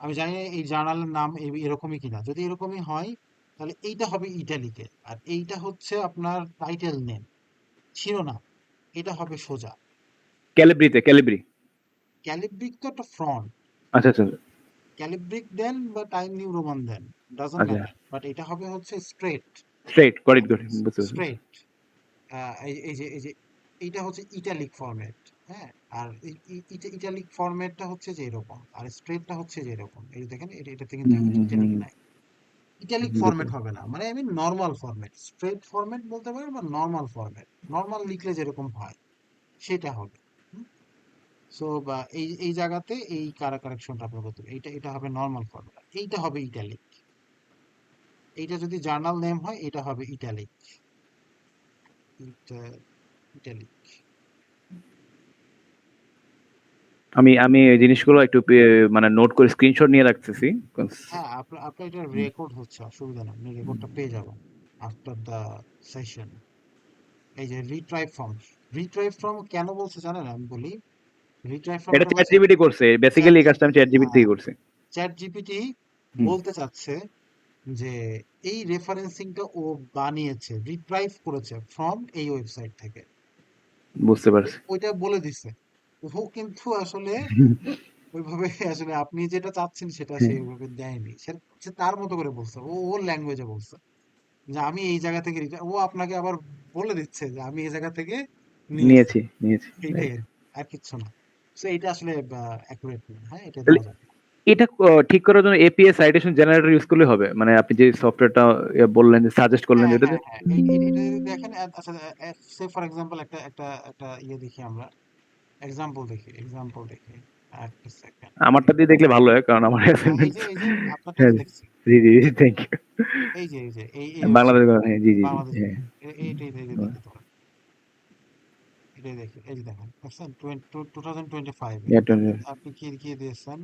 আমি জানি না এই জার্নালের নাম এরকমই কিনা, যদি এরকমই হয় তাহলে এইটা হবে ইটালিকে, আর এইটা হচ্ছে আপনার টাইটেল নেম, শিরোনাম, এটা হবে সোজা। ক্যালিব্রি। ক্যালিব্রিক তো একটা ফ্রন্ট, আচ্ছা আচ্ছা ক্যালিব্রিক দেন বা টাইম নিউ রোমান দেন, ডাজন্ট আচ্ছা, ম্যাটার, বাট এটা হবে হচ্ছে স্ট্রেট। স্ট্রেট, গট ইট, বুঝতে পারছি। স্ট্রেট, এই যে এইটা হচ্ছে ইটালিক ফরম্যাট। হ্যাঁ, আর ইটালিক ফরম্যাটটা হচ্ছে যে এরকম, আর স্ট্রেটটা হচ্ছে যে এরকম, এই দেখেন এটাতে কিন্তু হুম, হুম, ইটালিক হুম, নাই। ইটালিক বুঝতে ফরম্যাট হবে না, মানে আমি নর্মাল ফরম্যাট, স্ট্রেট ফরম্যাট বলতে পারেন বা নর্মাল ফরম্যাট, নর্মাল লিখলে যেরকম হয় সেটা হবে। হুম? সো বা এই এই জায়গাতে এই কারেকশনটা আপনার করতে হবে। এটা হবে নর্মাল ফর্মুলা, এইটা হবে ইটালিক। এইটা যদি জার্নাল নেম হয় এটা হবে ইটালিক। ইটালিক। আমি আমি এই জিনিসগুলো একটু মানে নোট করে স্ক্রিনশট নিয়ে রাখতেছি। হ্যাঁ, আপনার এটা রেকর্ড হচ্ছে, অসুবিধা নেই, আপনি রেকর্ডটা পেয়ে যাবেন আফটার দ্য সেশন। এই যে রিট্রাই ফর্ম, রিট্রাই ফর্ম কেন বলছে জানেন? আমি বলি, রিট্রাই এটা ফর্মটা চ্যাট বলছে জিপিটি করছে, চ্যাট বেসিক্যালি এই কাজটা আমি চ্যাট জিপিটি থেকে করছি। চ্যাট জিপিটি হুম, বলতে চাচ্ছে যে এই রেফারেন্সিংটা ও বানিয়েছে, রিট্রাইভ করেছে ফ্রম এই ওয়েবসাইট থেকে। বুঝতে পারছি। ওইটা বলে দিছে। ও কিন্তু আসলে ওইভাবে আসলে আপনি যেটা চাচ্ছেন সেটা সে হ্যাঁ, ওইভাবে দেয়নি। সে তার মতো করে বলছে। ও ওর ল্যাঙ্গুয়েজে বলছে যে আমি এই জায়গা থেকে ও আপনাকে আবার বলে দিচ্ছে যে আমি এই জায়গা থেকে নিয়েছি। নিয়েছি এইটাই রাইট। আর কিচ্ছু না। সো এটা আসলে অ্যাকুরেট না। হ্যাঁ, এটা তাহলে দেওয়া যাবে না। এটা ঠিক করার জন্য এপিআই সাইটেশন জেনারেটর ইউজ করলে হবে? মানে আপনি যে সফটওয়্যারটা বললেন, যে সাজেস্ট করলেন হ্যাঁ, যেটাতে। হ্যাঁ, হ্যাঁ। এটা যদি দেখেন, আচ্ছা, সে ফর এক্সাম্পল একটা একটা একটা ইয়ে দেখি আমরা। এক্সাম্পল দেখি। একটা সেকেন্ড। আমারটা দিয়ে দেখলে ভালো হয়, কারণ আমার হ্যাঁ, অ্যাসাইনমেন্ট। এই যে আপনারটা হ্যাঁ, তো দেখছি। জি জি জি, থ্যাংক ইউ। এই যে এই ওয়েবসাইট বাংলাদেশ, হ্যাঁ, জি জি জি, বাংলাদেশ হ্যাঁ। ব্যাংক। এইটাই দেখি তো। এটাই দেখি। এই যে দেখেন। দেখছেন? 2025 এ। আপনি কি দিয়েছেন?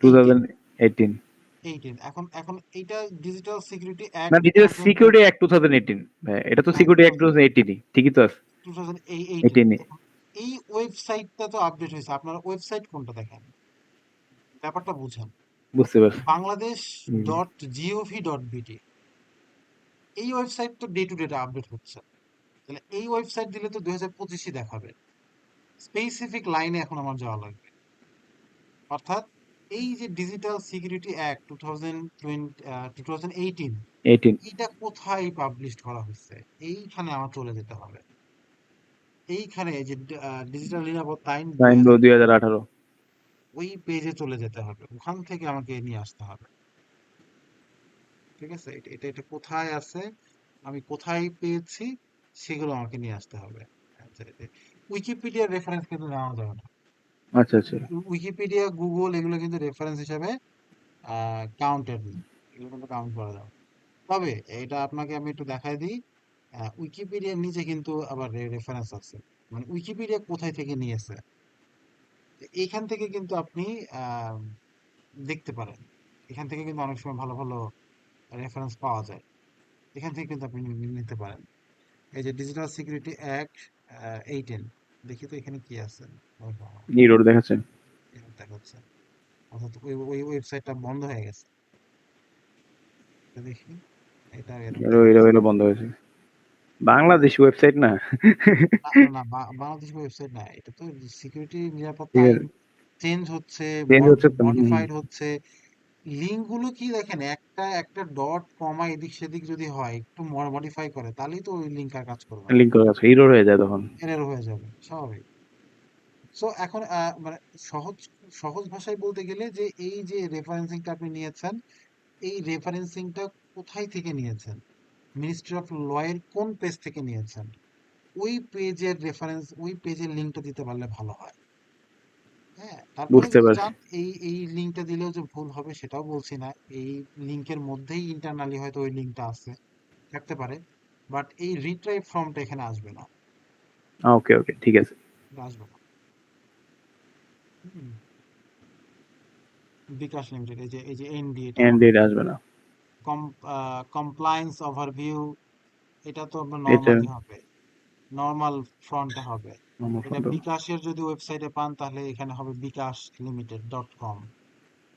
18, 2018। 18। এখন এইটা ডিজিটাল সিকিউরিটি না, অ্যাক্ট ডিজিটাল 2020। সিকিউরিটি অ্যাক্ট 2018 ভাই, এটা তো হ্যাঁ, সিকিউরিটি অ্যাক্ট 2018, ঠিকই তো আছে। 2018। 18 এখন এই ওয়েবসাইটটা তো আপডেট হয়েছে। আপনার ওয়েবসাইট কোনটা দেখেন? ব্যাপারটা বুঝেন। বুঝতে পারছি। বাংলাদেশ হুম, ডট জিওভি ডট বিডি, এই ওয়েবসাইট তো ডে টু ডে আপডেট হচ্ছে। তাহলে এই ওয়েবসাইট দিলে তো 2025ই দেখাবে। স্পেসিফিক লাইনে এখন আমার যাওয়া লাগবে। অর্থাৎ এই যে ডিজিটাল সিকিউরিটি অ্যাক্ট 2018, 18। এইটা কোথায় পাবলিশ করা হচ্ছে? এইখানে আমার চলে যেতে হবে। এইখানে এই যে ডিজিটাল নিরাপত্তা আইন সাইন 2018। ওই পেজে চলে যেতে হবে, ওখান থেকে আমাকে নিয়ে আসতে হবে। ঠিক আছে, এটা কোথায় আছে, আমি কোথায় পেয়েছি, সেগুলো আমাকে নিয়ে আসতে হবে। আচ্ছা, উইকিপিডিয়ার রেফারেন্স কিন্তু নেওয়া যাবে না। আচ্ছা আচ্ছা। উইকিপিডিয়া, গুগল এগুলো কিন্তু রেফারেন্স হিসাবে কাউন্টেড না। এগুলো কিন্তু কাউন্ট করা যাবে না। তবে এটা আপনাকে আমি একটু দেখাই দিই। উইকিপিডিয়ার নিচে কিন্তু আবার রেফারেন্স আছে, মানে উইকিপিডিয়া কোথায় থেকে নিয়েছে। এইখান থেকে কিন্তু আপনি আহ, দেখতে পারেন। এখান থেকে কিন্তু অনেক সময় ভালো ভালো রেফারেন্স পাওয়া যায়। এখান থেকে কিন্তু আপনি নিতে পারেন। এই যে ডিজিটাল সিকিউরিটি অ্যাক্ট 18, দেখি তো এখানে কি আছে। ও বাবা, নিরোড দেখাচ্ছেন। এরকম দেখাচ্ছে। অর্থাৎ ওই ওয়েবসাইটটা বন্ধ হয়ে গেছে। এটা দেখি, এটা এরকম এরো এরো দেখাচ্ছে। এরো বন্ধ হয়েছে। বাংলাদেশ ওয়েবসাইট না। না, না, না, বাংলাদেশ ওয়েবসাইট না, এটা তো সিকিউরিটি নিরাপত্তা ঠিক আইন আছে, চেঞ্জ হচ্ছে, চেঞ্জ হচ্ছে তো। মডিফাইড হচ্ছে। লিঙ্ক গুলো কি দেখেন, একটা একটা ডট কমা এদিক সেদিক যদি হয়, একটু মডিফাই করে, তাহলেই তো ওই লিঙ্ক আর কাজ করবে না। লিঙ্ক করা আছে, ইরোর হয়ে যায় তখন। এরর হয়ে যাবে, স্বাভাবিক। সো এখন মানে সহজ সহজ ভাষায় বলতে গেলে যে এই যে রেফারেন্সিংটা আপনি নিয়েছেন, এই রেফারেন্সিংটা কোথায় থেকে নিয়েছেন, মিনিস্ট্রি অফ ল এর কোন পেজ থেকে নিয়েছেন, ওই পেজের রেফারেন্স, ওই পেজের লিঙ্কটা দিতে পারলে ভালো হয়। হ্যাঁ, তারপরে বুঝতে যদি পারছি। চান এই লিঙ্কটা দিলেও যে ভুল হবে সেটাও বলছি না। এই লিঙ্কের মধ্যেই ইন্টারনালি হয়তো ওই লিঙ্কটা আছে, থাকতে পারে। বাট এই রিট্রাই ফর্মটা এখানে আসবে না। ওকে ওকে, ঠিক আছে। এটা আসবে না। হুম, বিকাশ লিমিটেড, এই যে এনডি, এটা এন্ড হবে ডেট না। আসবে না। কম কমপ্লায়েন্স ওভারভিউ, এটা তো আপনার এটা নর্মালি হবে, নর্মাল ফ্রন্টে হবে। আমার এটা ফোন। বিকাশের যদি ওয়েবসাইটে পান তাহলে এখানে হবে bikashLimited.com।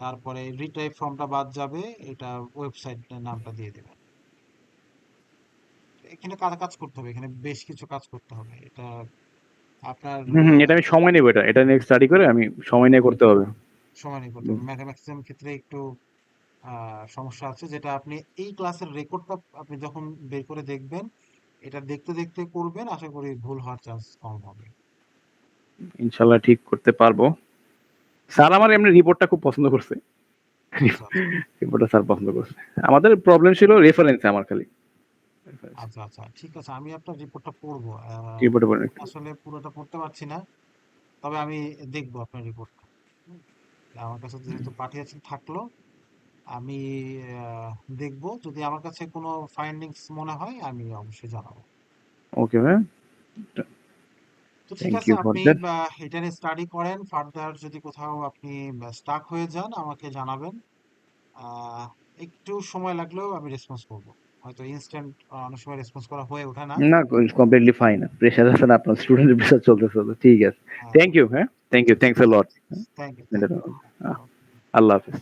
তারপরে রিট্রাই ফর্মটা বাদ যাবে, এটা ওয়েবসাইটের নামটা দিয়ে দেবেন। এখানে কাজ কাজ করতে হবে, এখানে বেশ কিছু কাজ করতে হবে। এটা আপনার হুম হুম, এটা আমি সময় নেবো, এটা নিয়ে স্টাডি করে আমি সময় নিয়ে করতে হবে। সময় নিয়ে করতে হবে। ম্যাক্সিমাম ক্ষেত্রে একটু সমস্যা আছে, যেটা আপনি এই ক্লাসের রেকর্ডটা আপনি যখন বের করে দেখবেন, এটা দেখতে দেখতে করবেন, আশা করি ভুল হওয়ার চান্স কম হবে। ইনশাল্লাহ ঠিক করতে পারবো। স্যার আমার এমনি রিপোর্টটা খুব পছন্দ করছে। আচ্ছা, আচ্ছা, রিপোর্টটা স্যার পছন্দ করছে। আমাদের প্রবলেম ছিল রেফারেন্সে, আমার খালি আচ্ছা, আচ্ছা, ঠিক আছে, আমি আপনার রিপোর্টটা পড়বো। রিপোর্টে পড়ে। আসলে পুরোটা পড়তে পারছি না। তবে আমি দেখবো আপনার রিপোর্টটা। আমার কাছে যেহেতু পাঠিয়েছেন থাকলো, আমি দেখবো, যদি আমার কাছে কোনো ফাইন্ডিংস মনে হয় আমি অবশ্যই জানাবো। ওকে ভাই, তো ঠিক থ্যাংক আছে, ইউ ফর আপনি দ্যাট। এটা নিয়ে স্টাডি করেন, ফার্দার যদি কোথাও আপনি স্টাক হয়ে যান আমাকে জানাবেন। আহ, একটু সময় লাগলেও আমি রেসপন্স করবো, হয়তো ইনস্ট্যান্ট অনেক সময় রেসপন্স করা হয়ে ওঠে না। না, কমপ্লিটলি ফাইন। প্রেশার আছে না, আপনার স্টুডেন্টের প্রেশার চলতেছে তো, ঠিক আছে। থ্যাংক ইউ, হ্যাঁ, thank you, thanks a lot. Thank you. আল্লাহ হাফেজ।